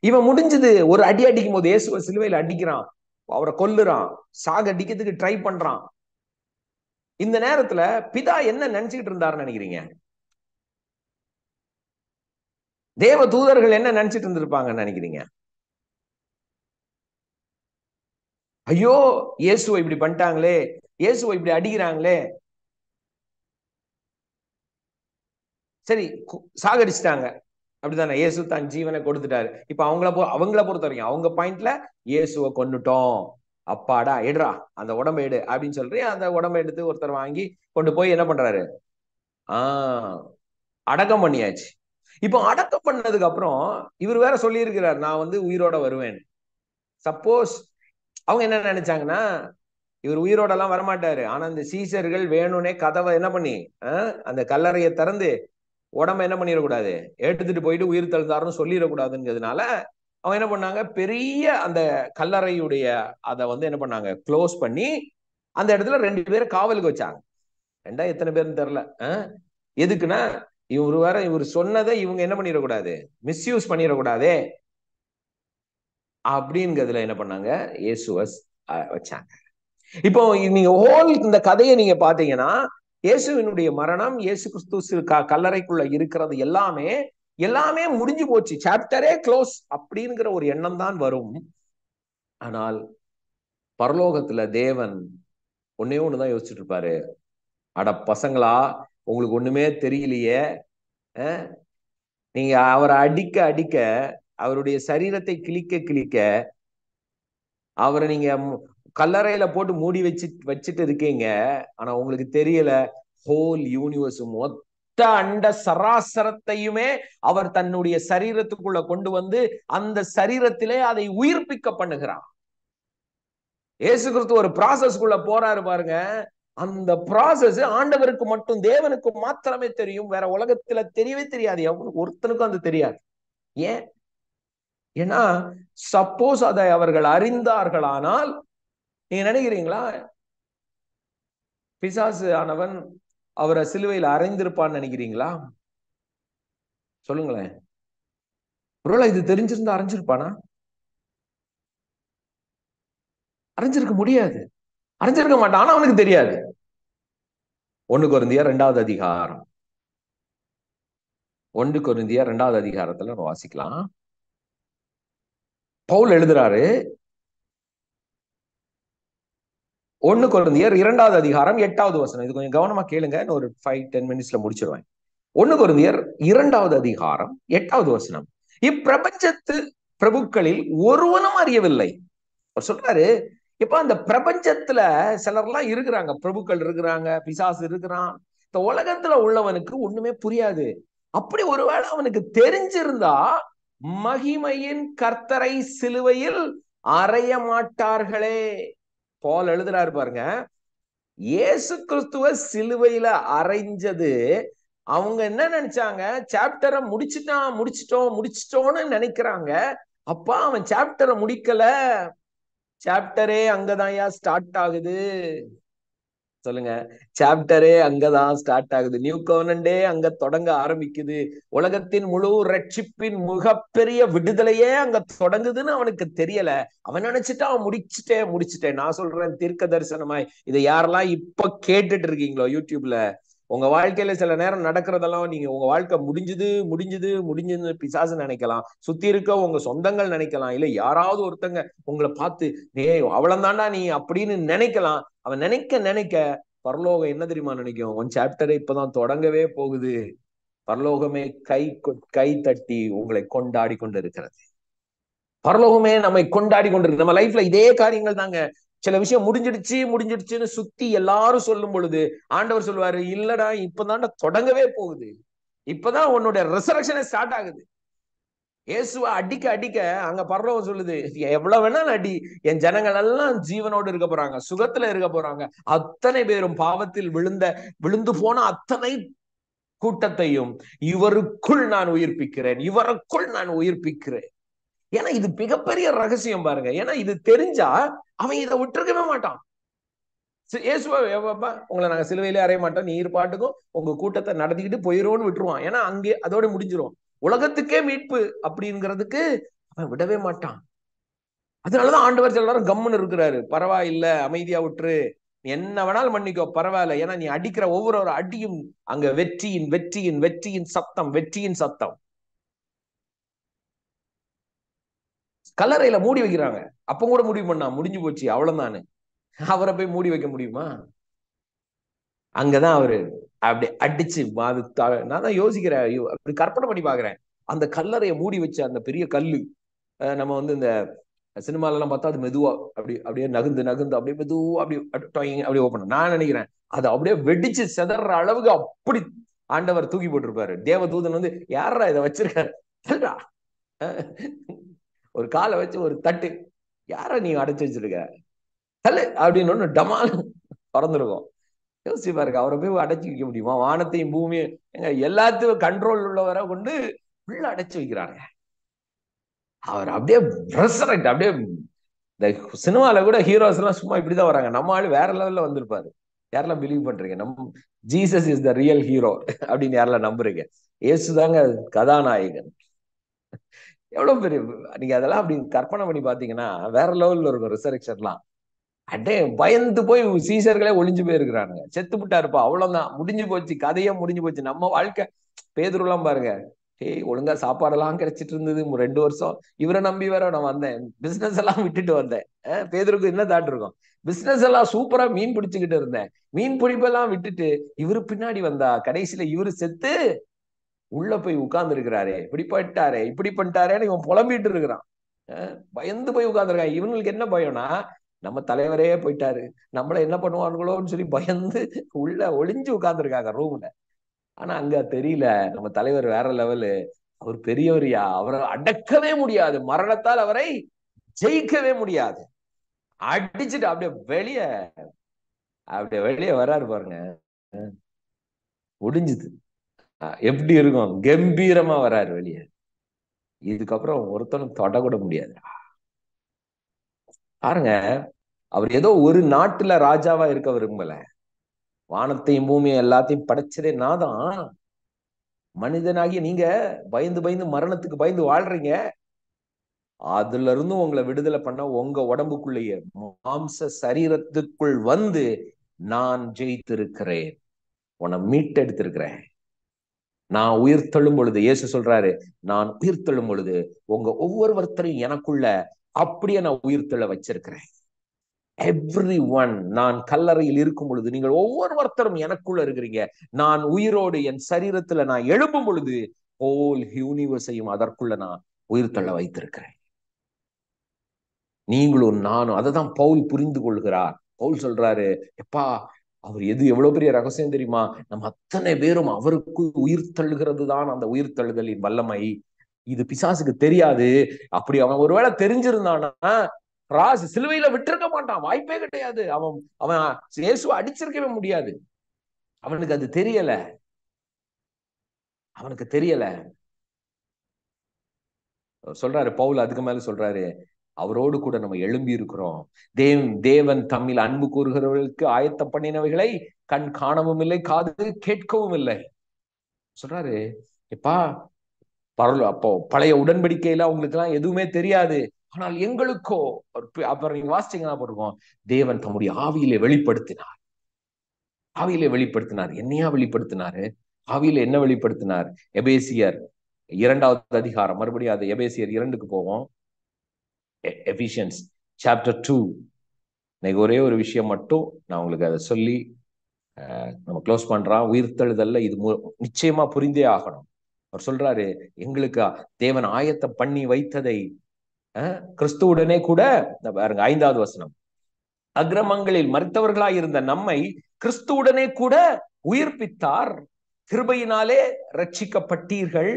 இவன் முடிஞ்சது ஒரு அடி அடிக்கும் போது, இயேசுவை சிலுவையில் அடிக்கிறான், அவரை கொல்லுறான், சாக அடிக்கிறதுக்கு ட்ரை பண்றான். இந்த நேரத்துல பிதா என்ன நினைச்சுக்கிட்டு இருந்தாருன்னு நினைக்கிறீங்க? தேவ தூதர்கள் என்ன நினைச்சிட்டு இருந்திருப்பாங்கன்னு நினைக்கிறீங்க? ஐயோ இயேசுவை இப்படி பண்ணிட்டாங்களே, இயேசுவை இப்படி அடிக்கிறாங்களே, சரி சாகடிச்சிட்டாங்க அப்படித்தானே, இயேசு தன் ஜீவனை கொடுத்துட்டாரு. இப்ப அவங்கள பொறுத்த வரைக்கும் அவங்க பாயிண்ட்ல இயேசுவை கொன்னுட்டோம், அப்பாடா எடுறா அந்த உடம்பை எடு அப்படின்னு சொல்றேன். அந்த உடம்பை எடுத்து ஒருத்தர் வாங்கி கொண்டு போய் என்ன பண்றாரு, அடக்கம் பண்ணியாச்சு. இப்போ அடக்கம் பண்ணதுக்கு அப்புறம் இவர் வேற சொல்லி இருக்கிறார், நான் வந்து உயிரோட வருவேன். சப்போஸ் அவங்க என்ன நினைச்சாங்கன்னா, இவர் உயிரோட எல்லாம் வரமாட்டாரு, ஆனா இந்த சீசர்கள் வேணும்னே கதவை என்ன பண்ணி அந்த கல்லறையை திறந்து உடம்ப என்ன பண்ணிடக்கூடாது, எடுத்துட்டு போயிட்டு உயிர் தழுந்தாருன்னு சொல்லிடக்கூடாதுங்கிறதுனால அவங்க என்ன பண்ணாங்க, பெரிய அந்த கல்லறையுடைய அதை வந்து என்ன பண்ணாங்க, க்ளோஸ் பண்ணி அந்த இடத்துல 2 பேரை காவலுக்கு வச்சாங்க. ரெண்டா எத்தனை பேர்னு தெரியல. எதுக்குன்னா இவரு வேற இவர் சொன்னதை இவங்க என்ன பண்ணிடக்கூடாது, மிஸ்யூஸ் பண்ணிடக்கூடாதே அப்படிங்கிறதுல என்ன பண்ணாங்க, இயேசுவை வச்சாங்க. இப்போ நீங்க ஹோல் இந்த கதையை நீங்க பாத்தீங்கன்னா, இயேசுவினுடைய மரணம், இயேசு கிறிஸ்து கல்லறைக்குள்ள இருக்கிறது எல்லாமே முடிஞ்சு போச்சு, சாப்டரே க்ளோஸ் அப்படிங்கிற ஒரு எண்ணம் தான் வரும். ஆனால் பரலோகத்துல தேவன் ஒன்னே ஒண்ணுதான் யோசிச்சுட்டு இருப்பாரு, அட பசங்களா உங்களுக்கு ஒண்ணுமே தெரியலையே, நீங்க அவரை அடிக்க அடிக்க, அவருடைய சரீரத்தை கிழிக்க கிழிக்க, அவரை நீங்க கல்லறையில போட்டு மூடி வச்சுட்டு இருக்கீங்க, ஆனா உங்களுக்கு தெரியல ஹோல் யூனிவர்ஸ் மொத்த அண்ட சராசரத்தையுமே அவர் தன்னுடைய சரீரத்துக்குள்ள கொண்டு வந்து அந்த சரீரத்திலே அதை உயிர்ப்பிக்க பண்ணுகிறார். இயேசு கிறிஸ்து ஒரு ப்ராசஸ்க்குள்ள போறாரு பாருங்க, அந்த ப்ராசஸ் ஆண்டவருக்கு மட்டும் தேவனுக்கு மாத்திரமே தெரியும், வேற உலகத்துல தெரியவே தெரியாது, ஒருத்தனுக்கும் அது தெரியாது. ஏன்? ஏன்னா சப்போஸ் அதை அவர்கள் அறிந்தார்களானால், நீங்க நினைக்கிறீங்களா பிசாசு ஆனவன் அவரை சிலுவையில் அறைந்திருப்பான்னு நினைக்கிறீங்களா? சொல்லுங்களேன். ஒருவேளை இது தெரிஞ்சிருந்தா அரைஞ்சிருப்பானா? அரைஞ்சிருக்க முடியாது, அரைஞ்சிருக்க மாட்டான். ஆனா அவனுக்கு தெரியாது. 1 கொரிந்தியர் 2வது அதிகாரம், 1 கொரிந்தியர் 2வது அதிகாரத்துல நம்ம வாசிக்கலாம். பவுல் எழுதுறாரு, 1 கொரிந்தியர் 2வது அதிகாரம் 8வது வசனம். இது கொஞ்சம் கவனமா கேளுங்க, ஒரு 5-10 மினிட்ஸ்ல முடிச்சிருவேன். 1 கொரிந்தியர் 2வது அதிகாரம் 8வது வசனம். இப்பிரபஞ்சத்து பிரபுக்களில் ஒருவனும் அறியவில்லை. அவர் சொல்றாரு, இப்ப அந்த பிரபஞ்சத்துல சிலர்லாம் இருக்கிறாங்க, பிரபுக்கள் இருக்கிறாங்க, பிசாசு இருக்கிறான், இந்த உலகத்துல உள்ளவனுக்கு ஒண்ணுமே புரியாது. அப்படி ஒருவேளை அவனுக்கு தெரிஞ்சிருந்தா மகிமையின் கர்த்தரை சிலுவையில் அறைய மாட்டார்களே. பவுல் எழுதுறாரு பாருங்க, இயேசு கிறிஸ்துவ சிலுவையில அறைஞ்சது அவங்க என்ன நினைச்சாங்க, சாப்டரை முடிச்சிட்டோம்னு நினைக்கிறாங்க. அப்பா அவன் சாப்டரை முடிக்கல, சாப்டரே அங்கதான்யா ஸ்டார்ட் ஆகுது. சொல்லுங்க, சாப்டரே அங்கதான் ஸ்டார்ட் ஆகுது, நியூ கவர்னண்டே அங்க தொடங்க ஆரம்பிக்குது, உலகத்தின் முழு ரட்சிப்பின் மிகப்பெரிய விடுதலையே அங்க தொடங்குதுன்னு அவனுக்கு தெரியல. அவன் நினைச்சிட்டு அவன் முடிச்சுட்டேன். நான் சொல்றேன் தீர்க்க தரிசனமாய், இதை யாரெல்லாம் இப்ப கேட்டுட்டு இருக்கீங்களோ யூடியூப்ல, உங்க வாழ்க்கையில சில நேரம் நடக்கிறதெல்லாம் நீங்க உங்க வாழ்க்கை முடிஞ்சது பிசாசு நினைக்கலாம், சுத்தி இருக்க உங்க சொந்தங்கள் நினைக்கலாம், இல்ல யாராவது ஒருத்தங்க உங்களை பார்த்து ஏய் அவ்வளவுதான்டா நீ அப்படின்னு நினைக்கலாம். அவன் நினைக்க பரலோகம் என்ன தெரியுமா நினைக்கும்? உன் சாப்டரே இப்பதான் தொடங்கவே போகுது. பரலோகமே கை தட்டி உங்களை கொண்டாடி கொண்டு இருக்கிறது. பரலோகமே நம்மை கொண்டாடி கொண்டிருக்கு. நம்ம லைஃப்ல இதே காரியங்கள் தாங்க. சில விஷயம் முடிஞ்சிடுச்சுன்னு சுத்தி எல்லாரும் சொல்லும் பொழுது ஆண்டவர் சொல்லுவாரு, இல்லடா இப்பதான்டா தொடங்கவே போகுது, இப்பதான் உன்னுடைய ரிசரக்ஷனே ஸ்டார்ட் ஆகுது. இயேசுவை அடிக்க அடிக்க அங்க பரலோகம் சொல்லுது, எவ்வளவு வேணாலும் அடி, என் ஜனங்கள் எல்லாம் ஜீவனோடு இருக்க போறாங்க, சுகத்துல இருக்க போறாங்க. அத்தனை பேரும் பாவத்தில் விழுந்து போன அத்தனை கூட்டத்தையும் இவருக்குள் நான் உயிர்ப்பிக்கிறேன், இவருக்குள் நான் உயிர்ப்பிக்கிறேன். ஏன்னா இது மிகப்பெரிய ரகசியம் பாருங்க. ஏன்னா இது தெரிஞ்சா அவன் இதை விட்டுருக்கவே மாட்டான். இயேசுவா, உங்களை நாங்க சிலுவையிலே அறைய மாட்டோம், நீர் பாட்டுக்கும் உங்க கூட்டத்தை நடத்திக்கிட்டு போயிரோன்னு விட்டுருவான். ஏன்னா அங்கே அதோட முடிஞ்சிரும். உலகத்துக்கே மீட்பு அப்படிங்கிறதுக்கு அவன் விடவே மாட்டான். அதனாலதான் ஆண்டவர் எல்லாரும் கம்முன்னு இருக்கிறாரு. பரவாயில்ல, அமைதியா விட்டுரு, என்ன வேணாலும் மன்னிக்கோ, பரவாயில்ல. ஏன்னா நீ அடிக்கிற ஒவ்வொரு அடியும் அங்க வெற்றியின் வெற்றியின் வெற்றியின் சத்தம், வெற்றியின் சத்தம். கல்லறையில மூடி வைக்கிறாங்க, அப்ப கூட முடிவு பண்ணா முடிஞ்சு போச்சு அவ்வளவுதானு. அவரை போய் மூடி வைக்க முடியுமா? அங்கதான் அவரு அப்படி அடிச்சு நான் தான் யோசிக்கிறேன், அப்படி கற்பனை பண்ணி பாக்குறேன். அந்த கல்லறையை மூடி வச்ச அந்த பெரிய கல்லு, நம்ம வந்து இந்த சினிமால எல்லாம் பார்த்தா அது மெதுவா அப்படியே நகுந்து நகுந்து அப்படியே மெதுவா அப்படியே ஓப்பன். நான் நினைக்கிறேன் அது அப்படியே வெடிச்சு செதற அளவுக்கு அப்படி ஆண்டவர் தூக்கி போட்டிருப்பாரு. தேவதூதன் வந்து, யாரா இதை வச்சிருக்காரு, ஒரு காலை வச்சு ஒரு தட்டு, யார நீ அடைச்சு வச்சிருக்க அப்படின்னு ஒண்ணு டமால் பறந்துருக்கும். யோசிச்சு பாருங்க, அவரை போய் அடைச்சு வைக்க முடியுமா? வானத்தையும் பூமியும் எல்லாத்தையும் கண்ட்ரோல் உள்ளவரை கொண்டு உள்ள அடைச்சு வைக்கிறாங்க. அவர் அப்படியே அப்படியே இந்த சினிமால கூட ஹீரோஸ் எல்லாம் சும்மா இப்படிதான் வராங்க. நம்ம ஆளு வேற லெவல்ல வந்திருப்பாரு. யாரெல்லாம் பிலீவ் பண்றீங்க? Jesus is the real hero அப்படின்னு யாரெல்லாம் நம்புறீங்க? இயேசுதாங்க கதாநாயகன். எவ்வளவு பெரிய, நீங்க அதெல்லாம் அப்படி கற்பனை பண்ணி பாத்தீங்கன்னா வேற லெவல்ல இருக்கும் ரிசரக்ஷன்லாம். அடே பயந்து போய் சீசர்களே ஒளிஞ்சு போயிருக்கிறாங்க. செத்து விட்டாருப்பா, அவ்வளவுதான், முடிஞ்சு போச்சு, கதையே முடிஞ்சு போச்சு. நம்ம வாழ்க்கை, பேதுருலாம் பாருங்க, ஒழுங்கா சாப்பாடெல்லாம் கிடைச்சிட்டு இருந்தது 2 வருஷம், இவரை நம்பி வேற நான் வந்தேன், பிசினஸ் எல்லாம் விட்டுட்டு வந்தேன். பேதுருக்கு என்ன தாட் இருக்கும்? பிசினஸ் எல்லாம் சூப்பரா மீன் பிடிச்சுக்கிட்டு இருந்தேன், மீன் பிடிப்பெல்லாம் விட்டுட்டு இவரு பின்னாடி வந்தா கடைசியில இவரு செத்து உள்ள போய் உட்கார்ந்து இருக்கிறாரே, இப்படி பண்ணிட்டாரேன்னு இவன் புலம்பிட்டு இருக்கிறான். பயந்து போய் உட்கார்ந்துருக்கான். இவங்களுக்கு என்ன பயம்னா, நம்ம தலைவரே போயிட்டாரு, நம்மள என்ன பண்ணுவானுங்களோன்னு சொல்லி பயந்து உள்ள ஒளிஞ்சு உட்கார்ந்துருக்காங்க ரூம்ல. ஆனா அங்க தெரியல, நம்ம தலைவர் வேற லெவலு, அவர் பெரியவரியா, அவரை அடக்கவே முடியாது, மரணத்தால் அவரை ஜெயிக்கவே முடியாது. அடிச்சுட்டு அப்படியே வெளியே வராரு பாருங்க, முடிஞ்சுது. எப்படி இருக்கும்? கம்பீரமா வராரு வெளியே. இதுக்கப்புறம் ஒருத்தனும் தொடக்கூட முடியாது. பாருங்க, அவர் ஏதோ ஒரு நாட்டுல ராஜாவா இருக்க விரும்பல. வானத்தையும் பூமியும் எல்லாத்தையும் படைச்சதே நான் தான். மனிதனாகிய நீங்க பயந்து மரணத்துக்கு பயந்து வாழ்றீங்க. அதுல இருந்து உங்களை விடுதலை பண்ண உங்க உடம்புக்குள்ளேயே மாம்ச சரீரத்துக்குள் வந்து நான் ஜெயித்திருக்கிறேன், உன்னை மீட்டெடுத்திருக்கிறேன். நான் உயிர் தள்ளும் பொழுது, இயேசு சொல்றாரு, நான் உயிர் தள்ளும் பொழுது உங்க ஒவ்வொருத்தரையும் எனக்குள்ள அப்படியே நான் உயிர் தள்ள வச்சிருக்கிறேன். எவ்ரி ஒன், நான் கல்லறையில் இருக்கும் பொழுது நீங்கள் ஒவ்வொருத்தரும் எனக்குள்ள இருக்கிறீங்க. நான் உயிரோடு என் சரீரத்துல நான் எழும்பும் பொழுது ஹோல் யூனிவர்ஸையும் அதற்குள்ள நான் உயிர் தள்ள வைத்திருக்கிறேன். நீங்களும் நானும். அததான் பவுல் புரிந்து கொள்கிறார். பவுல் சொல்றாரு, எப்பா, அவர் எவ்வளவு பெரிய ரகசியம் தெரியுமா? நம்ம அத்தனை பேரும் அவருக்குள் உயிர் தள்ளுகிறது தான் அந்த உயிர் தள்ளுதலின் வல்லமை. இது பிசாசுக்கு தெரியாது. அப்படி அவன் ஒருவேளை தெரிஞ்சிருந்தானா சிலுவையில விட்டிருக்க மாட்டான், வாய்ப்பே கிடையாது. அவன் இயேசுவை அடிச்சிருக்கவே முடியாது. அவனுக்கு அது தெரியல, அவனுக்கு தெரியல. சொல்றாரு பவுல், அதுக்கு மேல சொல்றாரு, அவரோடு கூட நம்ம எழும்பி இருக்கிறோம். தேவன் தம்மில் அன்பு கூறுகிறவர்களுக்கு ஆயத்தம் பண்ணினவைகளை கண் காணவும் இல்லை, காது கேட்கவும் இல்லை. சொல்றாரு, எப்பா, அப்போ பழைய உடன்படிக்கையில அவங்களுக்கு எல்லாம் எதுவுமே தெரியாது, ஆனால் எங்களுக்கோ, அப்புறம் நீங்க வாசிச்சீங்கன்னா போட்டிருக்கோம், தேவன் தம்முடைய ஆவியிலே வெளிப்படுத்தினார். ஆவியிலே வெளிப்படுத்தினார். என்னையா வெளிப்படுத்தினாரு? ஆவியில என்ன வெளிப்படுத்தினார்? எபேசியர் 2வது அதிகாரம், மறுபடியும் அது எபேசியர் 2க்கு போவோம். Ephesians chapter 2. இன்னைக்கு ஒரே ஒரு விஷயம் மட்டும் நான் உங்களுக்கு அதை சொல்லி நம்ம க்ளோஸ் பண்றோம். உயிர்த்தெழுதல்ல இது நிச்சயமா புரிந்தே ஆகணும். அவர் சொல்றாரு, எங்களுக்கு தேவன் ஆயத்தம் பண்ணி வைத்ததை கிறிஸ்துவுடனே கூட, பாருங்க 5வது வசனம், அக்கிரமங்களில் மரித்தவர்களாய் இருந்த நம்மை கிறிஸ்துவுடனே கூட உயிர்ப்பித்தார். கிருபையினாலே ரட்சிக்கப்பட்டீர்கள்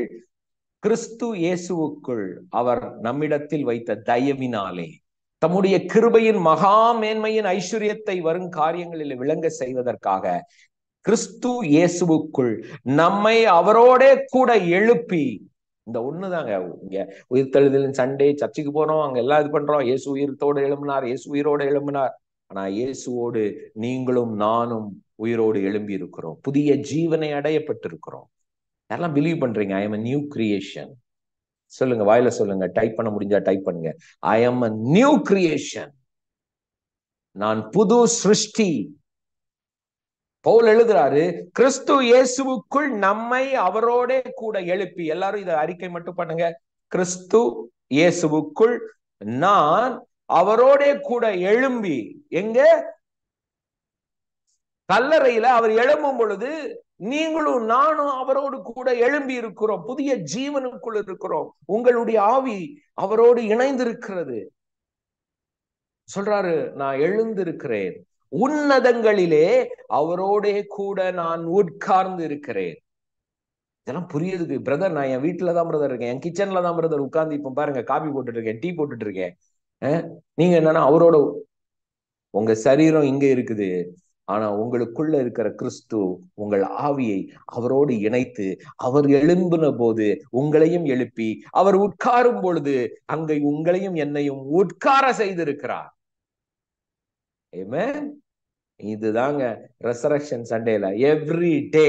கிறிஸ்து இயேசுவுக்குள் அவர் நம்மிடத்தில் வைத்த தயவினாலே. தம்முடைய கிருபையின் மகா மேன்மையின் ஐஸ்வர்யத்தை வரும் காரியங்களில் விளங்க செய்வதற்காக கிறிஸ்து இயேசுவுக்குள் நம்மை அவரோட கூட எழுப்பி, இந்த ஒண்ணுதாங்க. இங்க உயிர்த்தெழுதலின் சண்டே சர்ச்சுக்கு போறோம், அங்க எல்லாம் இது பண்றோம். இயேசு உயிர்த்தோடு எழும்பினார், இயேசு உயிரோடு எழும்பினார். ஆனா இயேசுவோடு நீங்களும் நானும் உயிரோடு எழும்பி இருக்கிறோம், புதிய ஜீவனை அடையப்பட்டிருக்கிறோம். யாரெல்லாம் பிலீவ் பண்றீங்க? I am a new creation. சொல்லுங்க, வாயில சொல்லுங்க. டைப் பண்ண முடிஞ்சா டைப் பண்ணுங்க. I am a new creation. நான் புது சிருஷ்டி. பவுல் எழுதுறாரு, கிறிஸ்து இயேசுவுக்குள் நம்மை அவரோட கூட எழுப்பி. எல்லாரும் இதை அறிக்கை மட்டும் பண்ணுங்க. கிறிஸ்து இயேசுவுக்குள் நான் அவரோட கூட எழும்பி. எங்க? கல்லறையில அவர் எழும்பும் பொழுது நீங்களும் நானும் அவரோடு கூட எழும்பி இருக்கிறோம், புதிய ஜீவனுக்குள் இருக்கிறோம். உங்களுடைய ஆவி அவரோடு இணைந்திருக்கிறது. சொல்றாரு, நான் எழுந்திருக்கிறேன், உன்னதங்களிலே அவரோட கூட நான் உட்கார்ந்து இருக்கிறேன். இதெல்லாம் புரியுது பிரதர். நான் என் வீட்டுலதான் பிரதர் இருக்கேன், என் கிச்சன்ல தான் பிரதர் உட்கார்ந்து இப்ப பாருங்க காபி போட்டுட்டு இருக்கேன், டீ போட்டுட்டு இருக்கேன். நீங்க என்னன்னா அவரோட, உங்க சரீரம் இங்க இருக்குது, ஆனா உங்களுக்குள்ள இருக்கிற கிறிஸ்து உங்கள் ஆவியை அவரோடு இணைத்து அவர் எழும்பின போது உங்களையும் எழுப்பி அவர் உட்காரும் பொழுது அங்கே உங்களையும் என்னையும் உட்கார செய்திருக்கிறார். ஆமென். இதுதாங்க ரெசரக்ஷன் சண்டேல எவ்ரி டே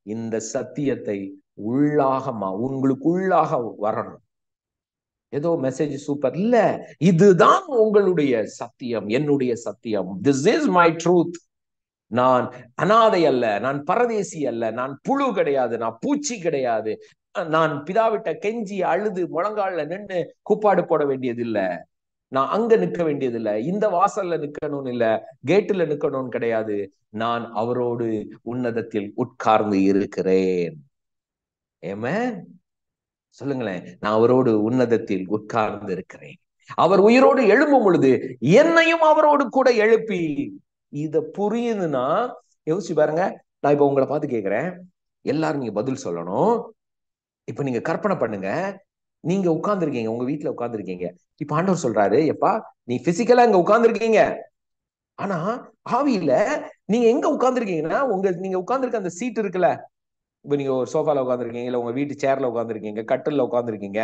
இந்த சத்தியத்தை உங்களுக்கு உள்ளாக வரணும். ஏதோ மெசேஜ் சூப்பர் இல்ல, இதுதான் உங்களுடைய சத்தியம், என்னுடைய சத்தியம். This is my truth. நான் அனாதை அல்ல, நான் பரதேசி அல்ல, நான் புழு கிடையாது, நான் பூச்சி கிடையாது. நான் பிதாவிட்ட கெஞ்சி அழுது முழங்கால நின்று கூப்பாடு போட வேண்டியது இல்ல. நான் அங்க நிற்க வேண்டியது இல்ல, இந்த வாசல்ல நிக்கணும்னு இல்ல, கேட்டுல நிக்கணும்னு கிடையாது. நான் அவரோடு உன்னதத்தில் உட்கார்ந்து இருக்கிறேன். ஆமென். சொல்லுங்களேன், நான் அவரோடு உன்னதத்தில் உட்கார்ந்து இருக்கிறேன். அவர் உயிரோடு எழும்பும் பொழுது என்னையும் அவரோடு கூட எழுப்பி. இத புரியுதுன்னா யோசிச்சு பாருங்க. நான் இப்ப உங்களை பார்த்து கேட்கிறேன், எல்லாரும் நீங்க பதில் சொல்லணும். இப்ப நீங்க கற்பனை பண்ணுங்க, நீங்க உட்கார்ந்துருக்கீங்க, உங்க வீட்டுல உட்கார்ந்துருக்கீங்க. இப்ப ஆண்டவர் சொல்றாரு, எப்பா நீ பிசிக்கலா இங்க உட்கார்ந்துருக்கீங்க, ஆனா ஆவியில நீங்க எங்க உட்கார்ந்துருக்கீங்கன்னா நீங்க உட்கார்ந்துருக்க அந்த சீட் இருக்குல்ல, இப்ப நீங்க ஒரு சோஃபால உட்காந்துருக்கீங்க, இல்ல உங்க வீட்டு சேர்ல உட்காந்துருக்கீங்க, கட்டில்ல உட்காந்துருக்கீங்க.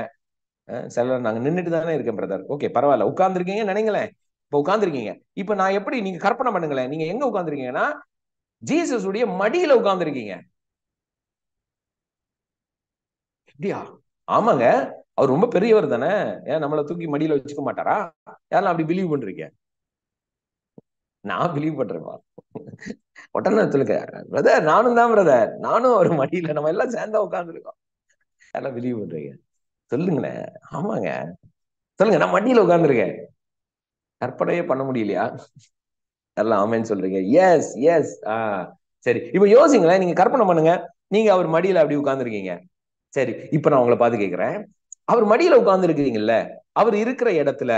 சில நாங்க நின்றுட்டு தானே இருக்கேன் பிரதர். ஓகே பரவாயில்ல, உட்கார்ந்துருக்கீங்க நினைங்களேன். இப்ப உட்கார்ந்துருக்கீங்க. இப்ப நான் எப்படி, நீங்க கற்பனை பண்ணுங்களேன், நீங்க எங்க உட்கார்ந்துருக்கீங்கன்னா ஜீசஸ் உடைய மடியில உட்கார்ந்துருக்கீங்க. எப்படியா? ஆமாங்க, அவர் ரொம்ப பெரியவர் தானே, ஏன் நம்மளை தூக்கி மடியில வச்சுக்க மாட்டாரா? யாரெல்லாம் அப்படி பிலீவ் பண்றீங்க? நான் பிலீவ் பண்றேன்ப்பா. உடனே சொல்லுங்க பிரதர், நானும் தான் பிரதர், நானும் ஒரு மடியில நம்ம எல்லாம் சேர்ந்தா உட்கார்ந்துருக்கோம். யாரெல்லாம் பிலீவ் பண்றீங்க? சொல்லுங்களேன். ஆமாங்க, சொல்லுங்க. நான் மடியில உட்கார்ந்துருக்கேன். கற்பனையே பண்ண முடியலையா? எல்லாம் ஆமேன்னு சொல்றீங்க. Yes yes. சரி, இப்ப யோசிங்களேன், நீங்க கற்பனை பண்ணுங்க, நீங்க அவர் மடியில அப்படி உட்கார்ந்துருக்கீங்க. சரி, இப்ப நான் உங்களை பார்த்து கேட்கிறேன், அவர் மடியில உட்கார்ந்து இருக்கிறீங்கல்ல, அவர் இருக்கிற இடத்துல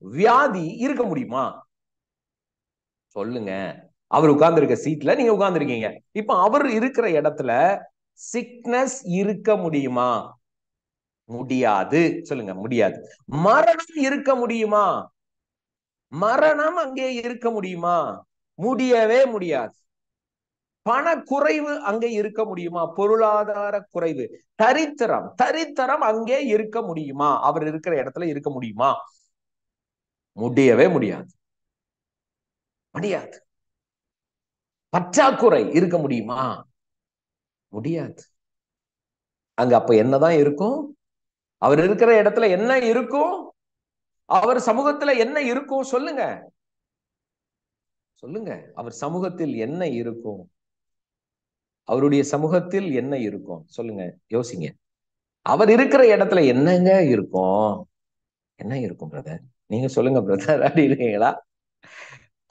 வியாதி இருக்க முடியுமா? சொல்லுங்க. அவர் உட்கார்ந்து இருக்க சீட்ல நீங்க உட்கார்ந்து இருக்கீங்க. இப்ப அவர் இருக்கிற இடத்துல சிக்னஸ் இருக்க முடியுமா? முடியாது. சொல்லுங்க, முடியாது. மரணம் இருக்க முடியுமா? மரணம் அங்கே இருக்க முடியுமா? முடியவே முடியாது. பண குறைவு அங்கே இருக்க முடியுமா? பொருளாதார குறைவு, தரித்திரம் அங்கே இருக்க முடியுமா? அவர் இருக்கிற இடத்துல இருக்க முடியுமா? முடியவே முடியாது. முடியாது. பற்றாக்குறை இருக்க முடியுமா? முடியாது. அங்க அப்ப என்னதான் இருக்கும்? அவர் இருக்கிற இடத்துல என்ன இருக்கும்? அவர் சமூகத்துல என்ன இருக்கும்? சொல்லுங்க, சொல்லுங்க. அவர் சமூகத்தில் என்ன இருக்கும்? அவருடைய சமூகத்தில் என்ன இருக்கும்? சொல்லுங்க, யோசிங்க. அவர் இருக்கிற இடத்துல என்னங்க இருக்கும்? என்ன இருக்கும் பிரதர்? நீங்க சொல்லுங்க பிரதர். அப்படி இருக்கீங்களா?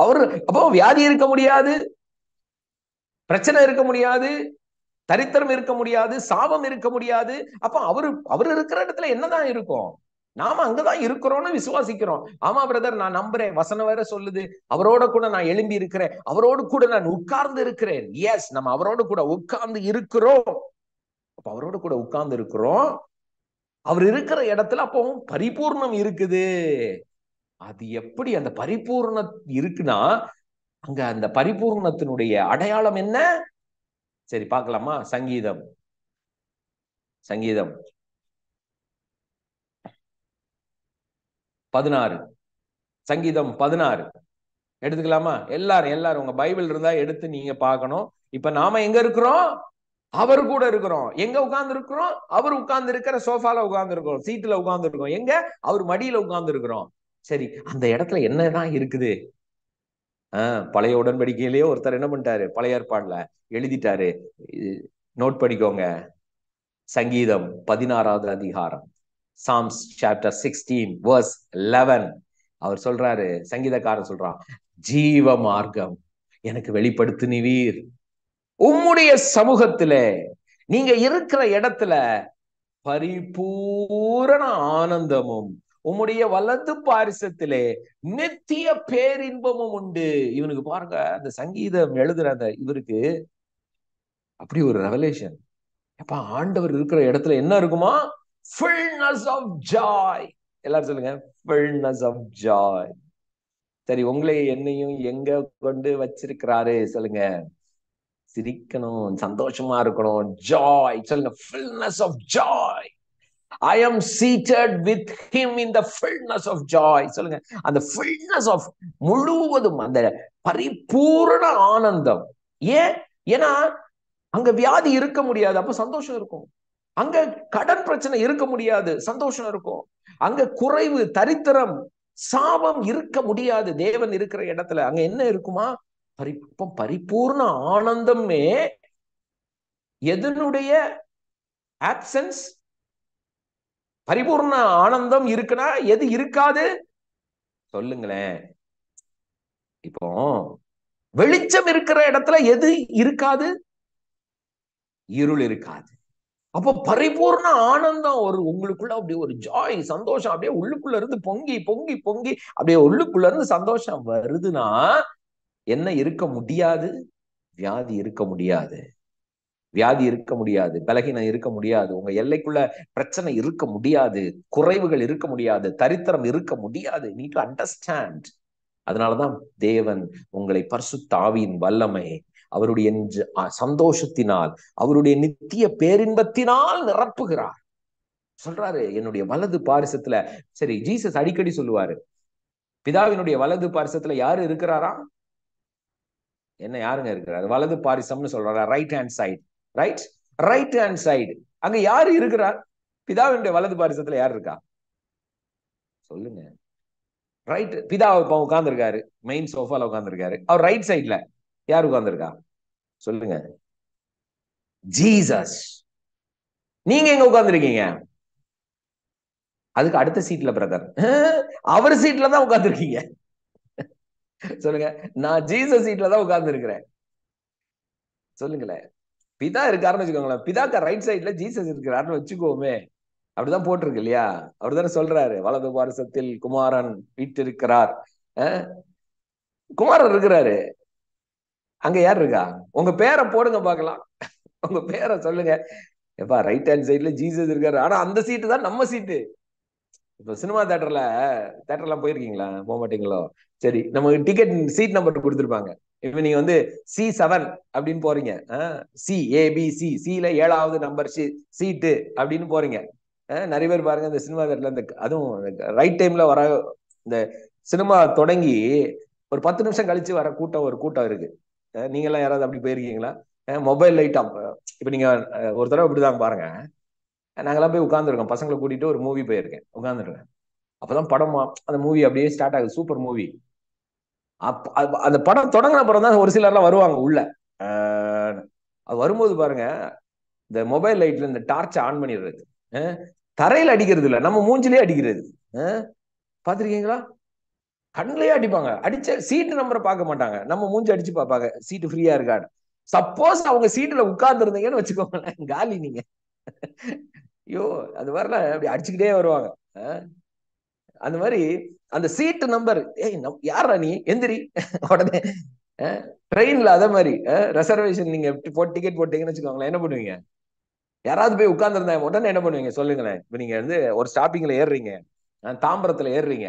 அவரு அப்போ வியாதி இருக்க முடியாது, பிரச்சனை இருக்க முடியாது, தரித்திரம் இருக்க முடியாது, சாபம் இருக்க முடியாது. அப்ப அவரு இருக்கிற இடத்துல என்னதான் இருக்கும்? நாம அங்கதான் இருக்கிறோம்னு விசுவாசிக்கிறோம். ஆமா பிரதர், நான் நம்புறேன், வசனம் வேற சொல்லுது, அவரோட கூட நான் எழும்பி இருக்கிறேன், அவரோடு கூட நான் உட்கார்ந்து இருக்கிறேன். எஸ், நம்ம அவரோடு கூட உட்கார்ந்து இருக்கிறோம். அப்ப அவரோடு கூட உட்கார்ந்து இருக்கிறோம். அவர் இருக்கிற இடத்துல அப்போ பரிபூர்ணம் இருக்குது. அது எப்படி அந்த பரிபூர்ணம் இருக்குன்னா, அங்க அந்த பரிபூர்ணத்தினுடைய அடையாளம் என்ன? சரி பார்க்கலாமா? சங்கீதம் 16, சங்கீதம் 16 எடுத்துக்கலாமா? எல்லாரும் உங்க பைபிள் இருந்தா எடுத்து நீங்க பார்க்கணும். இப்ப நாம எங்க இருக்கிறோம்? அவர் கூட இருக்கிறோம். எங்க உட்கார்ந்து இருக்கிறோம்? அவர் உட்கார்ந்து இருக்கிற சோஃபால உட்கார்ந்து இருக்கிறோம், சீட்டுல உட்கார்ந்து இருக்கோம். எங்க? அவர் மடியில உட்கார்ந்து இருக்கிறோம். சரி, அந்த இடத்துல என்னதான் இருக்குது? பழைய உடன்படிக்கையிலேயே ஒருத்தர் என்ன பண்ணிட்டாரு, பழைய ஏற்பாடுல எழுதிட்டாரு. நோட் பண்ணிக்கோங்க. சங்கீதம் 16வது அதிகாரம், சாம்ஸ் சாப்டர் 16 verse 11. அவர் சொல்றாரு, சங்கீதக்காரர் சொல்றான், ஜீவ மார்க்கம் எனக்கு வெளிப்படுத்தினீர். உம்முடைய சமூகத்துல, நீங்க இருக்கிற இடத்துல பரிபூரண ஆனந்தமும் உம்முடைய வலது பாரிசத்திலே நித்திய பேரின்பமும் உண்டு. இவனுக்கு பாருங்க, அந்த சங்கீதம் எழுதுற அந்த இவருக்கு அப்படி ஒரு ரெவலேஷன். அப்ப ஆண்டவர் இருக்கிற இடத்துல என்ன இருக்குமா? fullness of joy. எல்லாரும் சொல்லுங்க, fullness of joy. சரி, உங்களை என்னையும் எங்க கொண்டு வச்சிருக்கிறாரு சொல்லுங்க? சிரிக்கணும், சந்தோஷமா இருக்கணும், ஜாய் சொல்லுங்க, fullness of joy. I am seated with him in the fullness of joy. சொல்லுங்க, அந்த fullness of முழுவதும் அந்த பரிபூரண ஆனந்தம். ஏன்னா அங்க வியாதி இருக்க முடியாது, அப்ப சந்தோஷம் இருக்கும். அங்க கடன் பிரச்சனை இருக்க முடியாது, சந்தோஷம் இருக்கும். அங்க குறைவு, தரித்திரம், சாபம் இருக்க முடியாது. தேவன் இருக்கிற இடத்துல அங்க என்ன இருக்குமா? பரிபூர்ண ஆனந்தமே. எதனுடைய ஆப்சன்ஸ்? பரிபூர்ண ஆனந்தம் இருக்குன்னா எது இருக்காது சொல்லுங்களேன்? இப்போ வெளிச்சம் இருக்கிற இடத்துல எது இருக்காது? இருள் இருக்காது. அப்போ பரிபூர்ண ஆனந்தம் ஒரு உங்களுக்குள்ள அப்படியே ஒரு ஜாய், சந்தோஷம் அப்படியே உள்ளுக்குள்ள இருந்து பொங்கி பொங்கி பொங்கி அப்படியே உள்ளுக்குள்ள இருந்து சந்தோஷம் வருதுன்னா என்ன இருக்க முடியாது? வியாதி இருக்க முடியாது, வியாதி இருக்க முடியாது, பலகீனம் இருக்க முடியாது, உங்க எல்லைக்குள்ள பிரச்சனை இருக்க முடியாது, குறைவுகள் இருக்க முடியாது, தரித்திரம் இருக்க முடியாது. நீ டு அண்டர்ஸ்டாண்ட். அதனாலதான் தேவன் உங்களை பரிசுத்த ஆவியின் வல்லமை, அவருடைய சந்தோஷத்தினால், அவருடைய நித்திய பேரின்பத்தினால் நிரப்புகிறார். சொல்றாரு, என்னுடைய வலது பாரிசத்துல. சரி, ஜீசஸ் அடிக்கடி சொல்லுவாரு, பிதாவினுடைய வலது பாரிசத்துல யாரு இருக்கிறாரா? என்ன யாருங்க இருக்கிறாரு? வலது பாரிசம்னு சொல்றாரா? Right hand side. Right hand side. அங்க யாரு இருக்கிறார்? பிதாவினுடைய வலது பாரிசத்துல யார் இருக்கா சொல்லுங்க? ரைட். பிதா உட்கார்ந்து இருக்காரு, மெயின் சோஃபால உட்கார்ந்து இருக்காரு. அவர் ரைட் சைட்ல யார் உட்கார்ந்து இருக்கா சொல்லுங்க? ஜீசஸ். நீங்க எங்க உட்கார்ந்து இருக்கீங்க? அதுக்கு அடுத்த சீட்ல பிரதர். அவர் சீட்ல தான் உட்கார்ந்து இருக்கீங்க. சொல்லுங்க, நான் ஜீசஸ் சீட்ல தான் உட்கார்ந்து இருக்கிறேன். சொல்லுங்களேன். பிதா இருக்காருன்னு வச்சுக்கோங்களேன், பிதாக்கு ரைட் சைட்ல ஜீசஸ் இருக்கிறாருன்னு வச்சுக்கோமே. அப்படிதான் போட்டிருக்கு இல்லையா? அவர் தானே சொல்றாரு, வலது பாரிசத்தில் குமாரன் வீட்டிருக்கிறார். குமாரன் இருக்கிறாரு. அங்க யார் இருக்கா? உங்க பேரை போடுங்க பாக்கலாம். உங்க பேரை சொல்லுங்க. எப்பா, ரைட் ஹேண்ட் சைட்ல ஜீசஸ் இருக்காரு. ஆனா அந்த சீட்டு தான் நம்ம சீட்டு. இப்ப சினிமா தேட்டர்லாம் போயிருக்கீங்களா? போக மாட்டீங்களோ? சரி, நமக்கு டிக்கெட் சீட் நம்பர் கொடுத்துருப்பாங்க. இப்ப நீங்க வந்து C7 அப்படின்னு போறீங்க, CABC, சில 7வது நம்பர் சீட்டு அப்படின்னு போறீங்க. நிறைய பேர் பாருங்க, இந்த சினிமா தேட்டர்ல இந்த அதுவும் ரைட் டைம்ல வர, இந்த சினிமா தொடங்கி ஒரு 10 நிமிஷம் கழிச்சு வர ஒரு கூட்டம் இருக்கு. நீங்க எல்லாம் யாராவது அப்படி போயிருக்கீங்களா? மொபைல் லைட் இப்ப நீங்க ஒரு தடவை இப்படிதான் பாருங்க. நாங்கெல்லாம் போய் உட்காந்துருக்கோம், பசங்களை கூட்டிட்டு ஒரு மூவி போயிருக்கேன், உட்காந்துருக்கேன். அப்பதான் படம், அந்த மூவி அப்படியே ஸ்டார்ட் ஆகுது, சூப்பர் மூவி. அந்த படம் தொடங்கின அப்புறம் தான் ஒரு சிலர்லாம் வருவாங்க உள்ள. அது வரும்போது பாருங்க, இந்த மொபைல் லைட்ல இந்த டார்ச் ஆன் பண்ணிடுறது, தரையில அடிக்கிறது இல்ல, நம்ம மூஞ்சிலே அடிக்கிறது. பாத்திருக்கீங்களா? கண்ணிலேயே அடிப்பாங்க. அடிச்ச சீட்டு நம்பரை பார்க்க மாட்டாங்க, நம்ம மூஞ்சி அடிச்சு பார்ப்பாங்க, சீட்டு ஃப்ரீயா இருக்கான்னு. சப்போஸ் அவங்க சீட்டுல உட்கார்ந்து இருந்தீங்கன்னு வச்சுக்கோங்களேன், காலி நீங்க. ஐயோ, அது வரல அப்படி அடிச்சுக்கிட்டே வருவாங்க. அந்த மாதிரி அந்த சீட்டு நம்பர், ஏய் யாரா நீ எந்திரி உடனே. ட்ரெயின்ல அதே மாதிரி ரிசர்வேஷன் நீங்க டிக்கெட் போட்டீங்கன்னு வச்சுக்கோங்களேன், என்ன பண்ணுவீங்க? யாராவது போய் உட்கார்ந்துருந்தா உடனே என்ன பண்ணுவீங்க சொல்லுங்களேன்? இப்ப நீங்க வந்து ஒரு ஸ்டாப்பிங்ல ஏறுறீங்க, தாம்பரத்துல ஏறுறீங்க,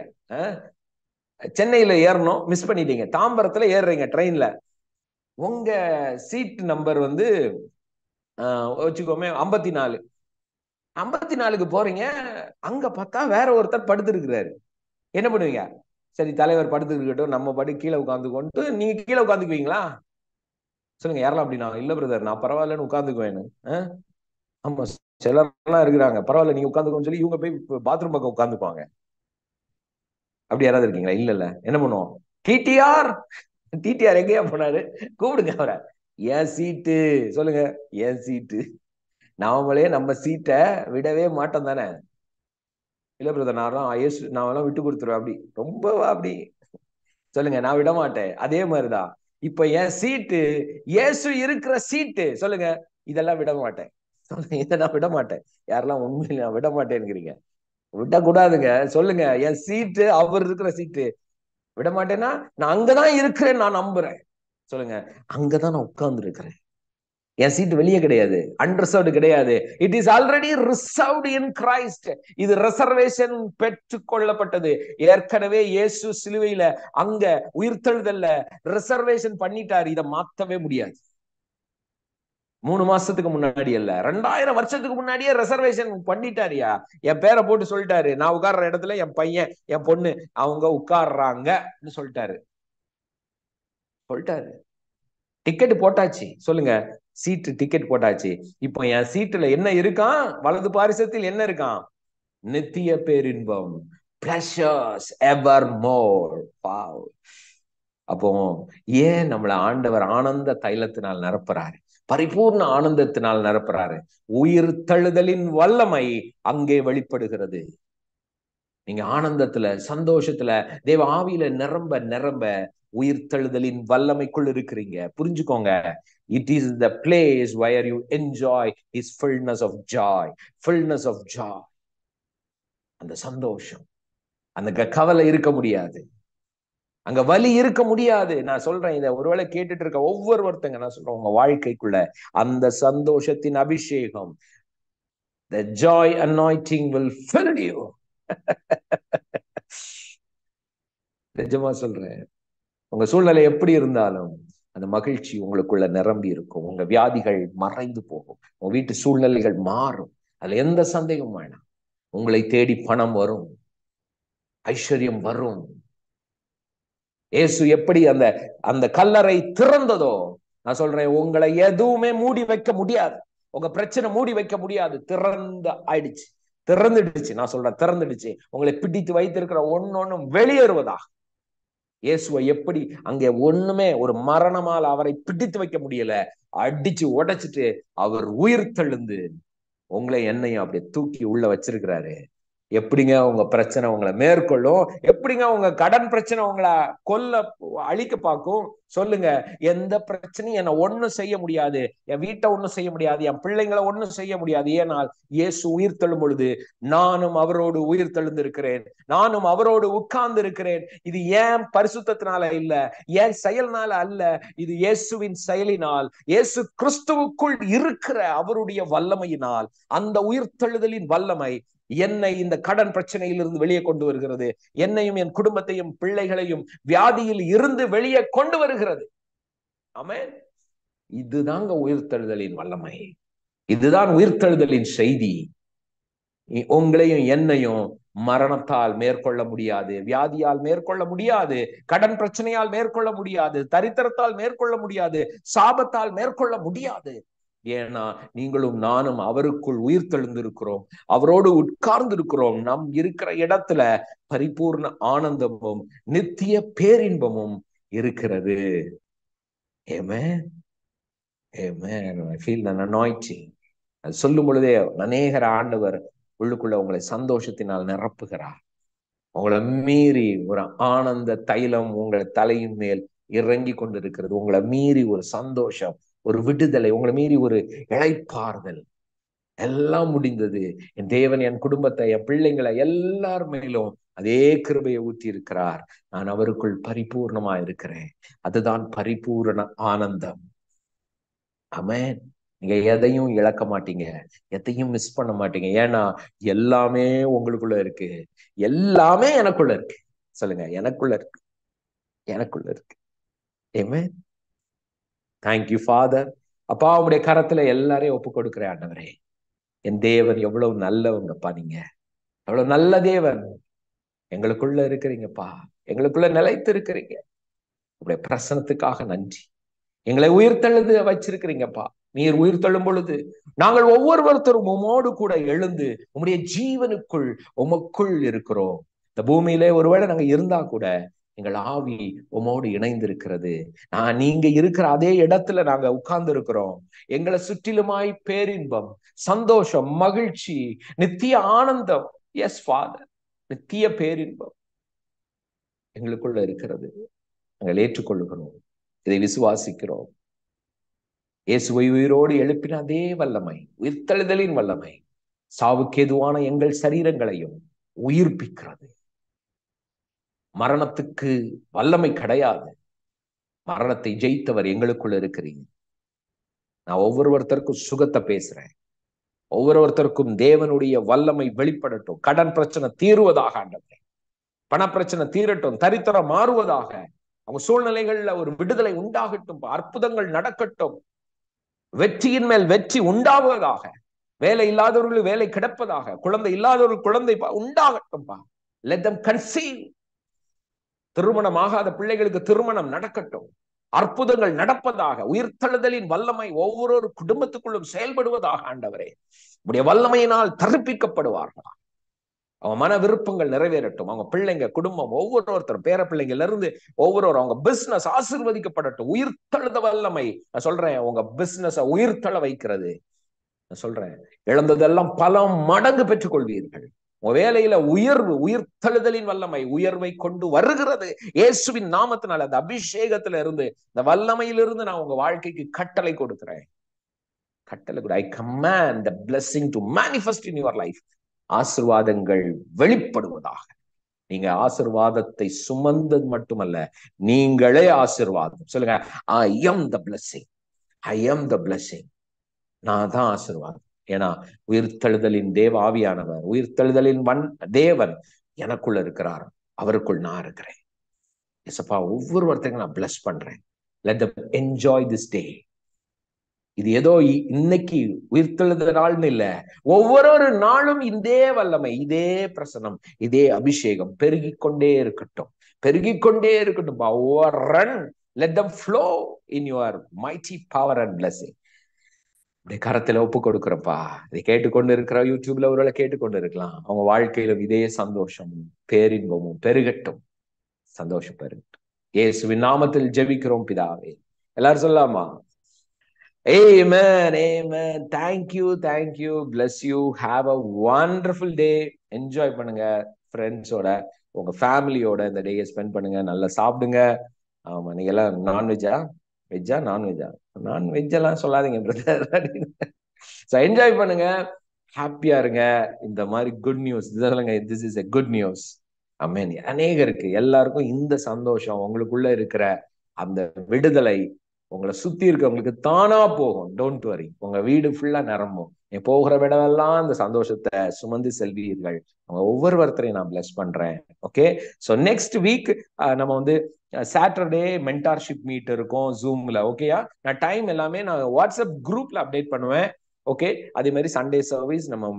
சென்னையில ஏறணும், மிஸ் பண்ணிட்டீங்க, தாம்பரத்துல ஏறுறீங்க ட்ரெயின்ல. உங்க சீட் நம்பர் வந்து வச்சுக்கோமே 54. 54க்கு போறீங்க, அங்க பார்த்தா வேற ஒருத்தர் படுத்து இருக்கிறாரு. என்ன பண்ணுவீங்க? சரி, தலைவர் படுத்து இருக்கட்டும், நம்ம படி கீழே உட்காந்துக்கோன்ட்டு நீங்க கீழே உட்காந்துக்குவீங்களா? சொல்லுங்க, யாரெல்லாம் அப்படின்னா, இல்ல பிரதர் நான் பரவாயில்லன்னு உட்காந்துக்குவேன்னு. ஆமா, சிலர்லாம் இருக்கிறாங்க, பரவாயில்ல நீங்க உட்காந்துக்கோன்னு சொல்லி இவங்க போய் பாத்ரூம் பக்கம் உட்காந்துக்குவாங்க. அப்படி யாராவது இருக்கீங்களா? இல்ல இல்ல. என்ன பண்ணுவோம்? டிடிஆர், டிடிஆர் எங்கேயா போனாரு, கூப்பிடுங்க அவரை. என் சீட்டு சொல்லுங்க, என் சீட்டு. நாமளே நம்ம சீட்டை விடவே மாட்டோம் தானே? இல்ல பிரதர் நான் எல்லாம் விட்டு கொடுத்துருவேன், அப்படி ரொம்ப அப்படி சொல்லுங்க, நான் விட மாட்டேன். அதே மாதிரிதான் இப்ப என் சீட்டு இயேசு இருக்கிற சீட்டு, சொல்லுங்க, இதெல்லாம் விட மாட்டேன். சொல்லுங்க, இதை நான் விட மாட்டேன். யாரெல்லாம் உண்மையில நான் விட மாட்டேங்கிறீங்க? விடக்கூடாதுங்க. சொல்லுங்க, என் சீட்டு அவர் இருக்கிற சீட்டு. விட மாட்டேன்னா நான் அங்கதான் இருக்கிறேன், நான் நம்புறேன். சொல்லுங்க, அங்கதான் நான் உட்கார்ந்து இருக்கிறேன். என் சீட் வெளியே கிடையாது, அன்ரிசர்வ்டு கிடையாது. It is already reserved in Christ. இது ரிசர்வேஷன் பெற்றுக் கொள்ளப்பட்டது. ஏற்கனவே இயேசு சிலுவையில அங்க உயிர்த்தெழுதல்ல ரிசர்வேஷன் பண்ணிட்டாரு. இதை மாத்தவே முடியாது. 3 மாசத்துக்கு முன்னாடி இல்ல, 2000 வருஷத்துக்கு முன்னாடியே ரிசர்வேஷன் பண்ணிட்டாரியா. என் பேரை போட்டு சொல்லிட்டாரு, நான் உட்கார்ற இடத்துல என் பையன் என் பொண்ணு அவங்க உட்கார்றாங்கன்னு சொல்லிட்டாரு. டிக்கெட் போட்டாச்சு. சொல்லுங்க, சீட்டு டிக்கெட் போட்டாச்சு. இப்போ என் சீட்டுல என்ன இருக்கான்? வலது பாரிசத்தில் என்ன இருக்கான்? நித்திய பேரின்பம், பிளஷர்ஸ் எவர் மோர். அப்போ ஏன் நம்மள ஆண்டவர் ஆனந்த தைலத்தினால் நிரப்புறாரு, பரிபூர்ண ஆனந்தத்தினால் நிரப்புறாரு? உயிர் தழுதலின் வல்லமை அங்கே வெளிப்படுகிறது. நீங்க ஆனந்தத்துல, சந்தோஷத்துல, தேவ ஆவியில நிரம்ப நிரம்ப உயிர்த்தெழுதலின் வல்லமைக்குள் இருக்கிறீங்க. புரிஞ்சுக்கோங்க, it is the place where you enjoy his fullness of joy. Fullness of joy, அந்த சந்தோஷம், அந்த கவலை இருக்க முடியாது, அங்க வலி இருக்க முடியாது. நான் சொல்றேன், இதை ஒருவேளை கேட்டுட்டு இருக்க ஒவ்வொருத்தங்க, நான் சொல்றேன், உங்க வாழ்க்கைக்குள்ள அந்த சந்தோஷத்தின் அபிஷேகம், the joy anointing will fill you. நிஜமா சொல்றேன், உங்க சூழ்நிலை எப்படி இருந்தாலும் அந்த மகிழ்ச்சி உங்களுக்குள்ள நிரம்பி இருக்கும். உங்க வியாதிகள் மறைந்து போகும், உங்க வீட்டு சூழ்நிலைகள் மாறும். அதுல எந்த சந்தேகமும் வேணாம். உங்களை தேடி பணம் வரும், ஐஸ்வர்யம் வரும். இயேசு எப்படி அந்த அந்த கல்லறை திறந்ததோ, நான் சொல்றேன், உங்களை எதுவுமே மூடி வைக்க முடியாது. உங்க பிரச்சனை மூடி வைக்க முடியாது. ஆயிடுச்சு, திறந்துடுச்சு. நான் சொல்றேன், திறந்துடுச்சு. உங்களை பிடித்து வைத்திருக்கிற ஒன்னொன்னும் வெளியேறுவதா. இயேசுவை எப்படி அங்கே ஒண்ணுமே, ஒரு மரணமால் அவரை பிடித்து வைக்க முடியல, அடிச்சு உடைச்சிட்டு அவர் உயிர் தெழுந்து உங்களை என்னையும் அப்படியே தூக்கி உள்ள வச்சிருக்கிறாரு. எப்படிங்க உங்க பிரச்சனை உங்களை மேற்கொள்ளும்? எப்படிங்க உங்க கடன் பிரச்சனை உங்களை அழிக்க பார்க்கும்? சொல்லுங்க, எந்த பிரச்சனையும் என்ன ஒண்ணும் செய்ய முடியாது, என் வீட்டை ஒண்ணும் செய்ய முடியாது, என் பிள்ளைங்களை ஒண்ணும் செய்ய முடியாது. ஏனால் இயேசு உயிர் தெழும் பொழுது நானும் அவரோடு உயிர் தெழுந்து இருக்கிறேன், நானும் அவரோடு உட்கார்ந்து இருக்கிறேன். இது ஏன் பரிசுத்தத்தினால இல்ல, ஏன் செயல்னால அல்ல, இது இயேசுவின் செயலினால், இயேசு கிறிஸ்துவுக்குள் இருக்கிற அவருடைய வல்லமையினால். அந்த உயிர் தெழுதலின் வல்லமை என்னை இந்த கடன் பிரச்சனையிலிருந்து வெளியே கொண்டு வருகிறது, என்னையும் என் குடும்பத்தையும் பிள்ளைகளையும் வியாதியில் இருந்து வெளியே கொண்டு வருகிறது. ஆமென். இதுதாங்க உயிர்த்தெழுதலின் வல்லமை, இதுதான் உயிர்த்தெழுதலின் செய்தி. உங்களையும் என்னையும் மரணத்தால் மேற்கொள்ள முடியாது, வியாதியால் மேற்கொள்ள முடியாது, கடன் பிரச்சனையால் மேற்கொள்ள முடியாது, தரித்திரத்தால் மேற்கொள்ள முடியாது, சாபத்தால் மேற்கொள்ள முடியாது. ஏன்னா நீங்களும் நானும் அவருக்குள் உயிர் தெழுந்திருக்கிறோம், அவரோடு உட்கார்ந்து இருக்கிறோம். நம் இருக்கிற இடத்துல பரிபூர்ண ஆனந்தமும் நித்திய பேரின்பமும் இருக்கிறது. Amen. Amen. I feel an anointing. அது சொல்லும் பொழுதே அநேகர் ஆண்டவர் உள்ளுக்குள்ள உங்களை சந்தோஷத்தினால் நிரப்புகிறார். உங்களை மீறி ஒரு ஆனந்த தைலம் உங்கள் தலையின் மேல் இறங்கி கொண்டிருக்கிறது. உங்களை மீறி ஒரு சந்தோஷம், ஒரு விடுதலை, உங்களை மீறி ஒரு இளைப்பாறுதல். எல்லாம் முடிந்தது. என் தேவன் என் குடும்பத்தை, என் பிள்ளைங்களை எல்லார் மேலும் அதே கிருபையை ஊற்றி இருக்கிறார். நான் அவருக்குள் பரிபூர்ணமா இருக்கிறேன். அதுதான் பரிபூரண ஆனந்தம். ஆமென். நீங்க எதையும் இழக்க மாட்டீங்க, எதையும் மிஸ் பண்ண மாட்டீங்க. ஏன்னா எல்லாமே உங்களுக்குள்ள இருக்கு. எல்லாமே எனக்குள்ள இருக்கு. சொல்லுங்க, எனக்குள்ள இருக்கு, எனக்குள்ள இருக்கு. ஆமென். Thank you father. அப்பா, உங்களுடைய கரத்துல எல்லாரையும் ஒப்பு கொடுக்கிறேன் ஆண்டவரே. என் தேவன் எவ்வளவு நல்லவங்கப்பா, நீங்க எவ்வளவு நல்ல தேவன். எங்களுக்குள்ள இருக்கிறீங்கப்பா, எங்களுக்குள்ள நிலைத்து இருக்கிறீங்க. உங்களுடைய பிரசனத்துக்காக நன்றி. எங்களை உயிர்த்தெழுது வச்சிருக்கிறீங்கப்பா. நீர் உயிர்த்தெழும் பொழுது நாங்கள் ஒவ்வொருத்தரும் உமோடு கூட எழுந்து உம்முடைய ஜீவனுக்குள் உமக்குள் இருக்கிறோம். இந்த பூமியிலே ஒருவேளை நாங்க இருந்தா கூட எங்கள் ஆவி உமோடு இணைந்திருக்கிறது. நீங்க இருக்கிற அதே இடத்துல நாங்க உட்கார்ந்து இருக்கிறோம். எங்களை சுற்றிலுமாய் பேரின்பம், சந்தோஷம், மகிழ்ச்சி, நித்திய ஆனந்தம். எஸ் ஃபாதர், நித்திய பேரின்பம் எங்களுக்குள்ள இருக்கிறது. நாங்கள் ஏற்றுக்கொள்ளுகிறோம், இதை விசுவாசிக்கிறோம். இயேசுவை உயிரோடு எழுப்பின அதே வல்லமை, உயிர்த்தெழுதலின் வல்லமை சாவுக்கு ஏதுவான எங்கள் சரீரங்களையும் உயிர்ப்பிக்கிறது. மரணத்துக்கு வல்லமை கிடையாது. மரணத்தை ஜெயித்தவர் எங்களுக்குள்ள இருக்கிறீங்க. நான் ஒவ்வொருத்தருக்கும் சுகத்தை பேசுறேன். ஒவ்வொருத்தருக்கும் தேவனுடைய வல்லமை வெளிப்படட்டும். கடன் பிரச்சனை தீருவதாக ஆண்டவரே. பண பிரச்சனை தீரட்டும். தரித்திரம் மாறுவதாக. அவங்க சூழ்நிலைகள்ல ஒரு விடுதலை உண்டாகட்டும். அற்புதங்கள் நடக்கட்டும். வெற்றியின் மேல் வெற்றி உண்டாவதாக. வேலை இல்லாதவர்கள் வேலை கிடப்பதாக. குழந்தை இல்லாதவர்கள் குழந்தை உண்டாகட்டும்பா. Let them conceive. திருமணம் ஆகாத பிள்ளைகளுக்கு திருமணம் நடக்கட்டும். அற்புதங்கள் நடப்பதாக. உயிர்த்தெழுதலின் வல்லமை ஒவ்வொரு குடும்பத்துக்குள்ளும் செயல்படுவதாக ஆண்டவரே. உடைய வல்லமையினால் தரிப்பிக்கப்படுவார்களா. அவங்க மன விருப்பங்கள் நிறைவேறட்டும். அவங்க பிள்ளைங்க, குடும்பம், ஒவ்வொருத்தரும், பேர பிள்ளைங்கள்ல இருந்து ஒவ்வொருவரும், அவங்க பிசினஸ் ஆசீர்வதிக்கப்படட்டும். உயிர்த்தெழுத வல்லமை. நான் சொல்றேன், உங்க பிசினஸ உயிர்த்தெழ வைக்கிறது. நான் சொல்றேன், இழந்ததெல்லாம் பல மடங்கு பெற்றுக் கொள்வீர்கள். உங்க வேலையில உயர்வு, உயிர்த்தெழுதலின் வல்லமை உயர்வை கொண்டு வருகிறது. இயேசுவின் நாமத்தினால அந்த அபிஷேகத்துல இருந்து, இந்த வல்லமையிலிருந்து நான் உங்க வாழ்க்கைக்கு கட்டளை கொடுக்கிறேன். கட்டளை கூட. I command the blessing to manifest in your life. ஆசீர்வாதங்கள் வெளிப்படுவதாக. நீங்க ஆசீர்வாதத்தை சுமந்தது மட்டுமல்ல, நீங்களே ஆசீர்வாதம். சொல்லுங்க, I am the blessing. I am the blessing. நான் தான் ஆசீர்வாதம். ஏன்னா உயிர்த்தெழுதலின் தேவ ஆவியானவர், உயிர்த்தெழுதலின் தேவன் எனக்குள்ள இருக்கிறார். அவருக்குள் நான் இருக்கிறேன். எசப்பா, ஒவ்வொருத்தரையும் நான் பிளஸ் பண்றேன். Let them enjoy this day. இது ஏதோ இன்னைக்கு உயிர்த்தெழுத நாள்னு இல்ல, ஒவ்வொரு நாளும் இதே வல்லமை, இதே பிரசனம், இதே அபிஷேகம் பெருகிக்கொண்டே இருக்கட்டும், பெருகிக்கொண்டே இருக்கட்டும். Run, let them flow in your mighty power and blessing. கரத்துல ஒப்பு கொடுக்கிறப்பா. இதை கேட்டுக்கொண்டு இருக்கிற யூடியூப்ல ஒருவேளை கேட்டுக்கொண்டு இருக்கலாம். அவங்க வாழ்க்கையில இதே சந்தோஷமும் பேரின்பமும் பெருகட்டும். சந்தோஷம் பெருகட்டும். இயேசுவின் நாமத்தில் ஜெபிக்கிறோம் பிதாவே. எல்லாரும் சொல்லலாமா? Amen, amen. Thank you, thank you. Bless you. Have a wonderful day. Enjoy பண்ணுங்க ஃப்ரெண்ட்ஸோட, உங்க ஃபேமிலியோட இந்த டேயை ஸ்பெண்ட் பண்ணுங்க. நல்லா சாப்பிடுங்க. ஆமா, நீங்க எல்லாம் நான்வெஜ்ஜா, வெஜ்ஜா, நான்வெஜ்ஜா? நான்வெஜ் எல்லாம் சொல்லாதீங்க பிரதர். என்ஜாய் பண்ணுங்க, ஹாப்பியா இருங்க. இந்த மாதிரி குட் நியூஸ் சொல்லுங்க, this is a good news. Amen. அநேகருக்கு, எல்லாருக்கும் இந்த சந்தோஷம், உங்களுக்குள்ள இருக்கிற அந்த விடுதலை உங்களை சுத்தி இருக்கவங்களுக்கு தானா போகும். Don't worry. உங்க வீடு ஃபுல்லா நிரம்பும். நீ போகிற விடமெல்லாம் அந்த சந்தோஷத்தை சுமந்து செல்வீர்கள். அவங்க ஒவ்வொருத்தரையும் நான் பிளஸ் பண்றேன். ஓகே, ஸோ நெக்ஸ்ட் வீக் நம்ம வந்து சாட்டர்டே மென்டார்ஷிப் மீட் இருக்கும் ஜூம்ல. ஓகேயா? நான் டைம் எல்லாமே நான் வாட்ஸ்அப் குரூப்ல அப்டேட் பண்ணுவேன். ஓகே, அதே மாதிரி சண்டே சர்வீஸ் நம்ம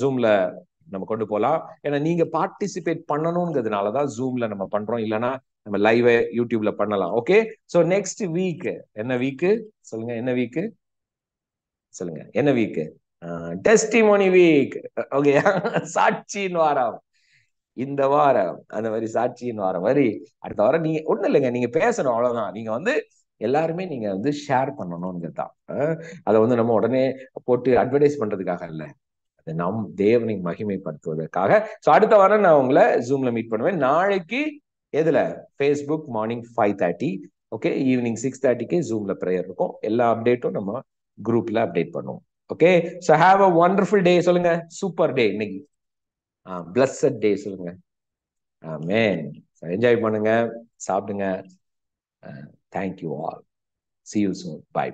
ஜூம்ல நம்ம கொண்டு போகலாம். ஏன்னா நீங்க பார்ட்டிசிபேட் பண்ணணுங்கிறதுனாலதான் ஜூம்ல நம்ம பண்றோம். இல்லைன்னா நம்ம லைவ் யூடியூப்ல பண்ணலாம். ஓகே, சோ நெக்ஸ்ட் வீக் என்ன வீக் சொல்லுங்க? என்ன வீக் சொல்லுங்க? என்ன வீக்? Testimony week. ஓகே, சாட்சியின் வாரம். இந்த வாரம் அந்த மாதிரி சாட்சியின் வாரம் வரி அடுத்த வாரம் நீங்க ஒண்ணும் இல்லைங்க, நீங்க பேசணும், அவ்வளவுதான். நீங்க வந்து எல்லாருமே நீங்க வந்து ஷேர் பண்ணணும்ங்கிறதான். அதை வந்து நம்ம உடனே போட்டு அட்வர்டைஸ் பண்றதுக்காக இல்ல, அது நம் தேவனை மகிமைப்படுத்துவதற்காக. சோ அடுத்த வாரம் நான் உங்களை ஜூம்ல மீட் பண்ணுவேன். நாளைக்கு எதுல? ஃபேஸ்புக் மார்னிங் 5:30, ஓகே, ஈவினிங் 6:30க்கு ஜூம்ல ப்ரேயர் இருக்கும். எல்லா அப்டேட்டும் நம்ம குரூப்ல அப்டேட் பண்ணுவோம். Okay, so have a wonderful day. சொல்லுங்க, சூப்பர் டே இன்னைக்கு. பிளஸ்ட் டே சொல்லுங்க. ஆமென். என்ஜாய் பண்ணுங்க, சாப்பிடுங்க. Thank you all. See you soon. Bye.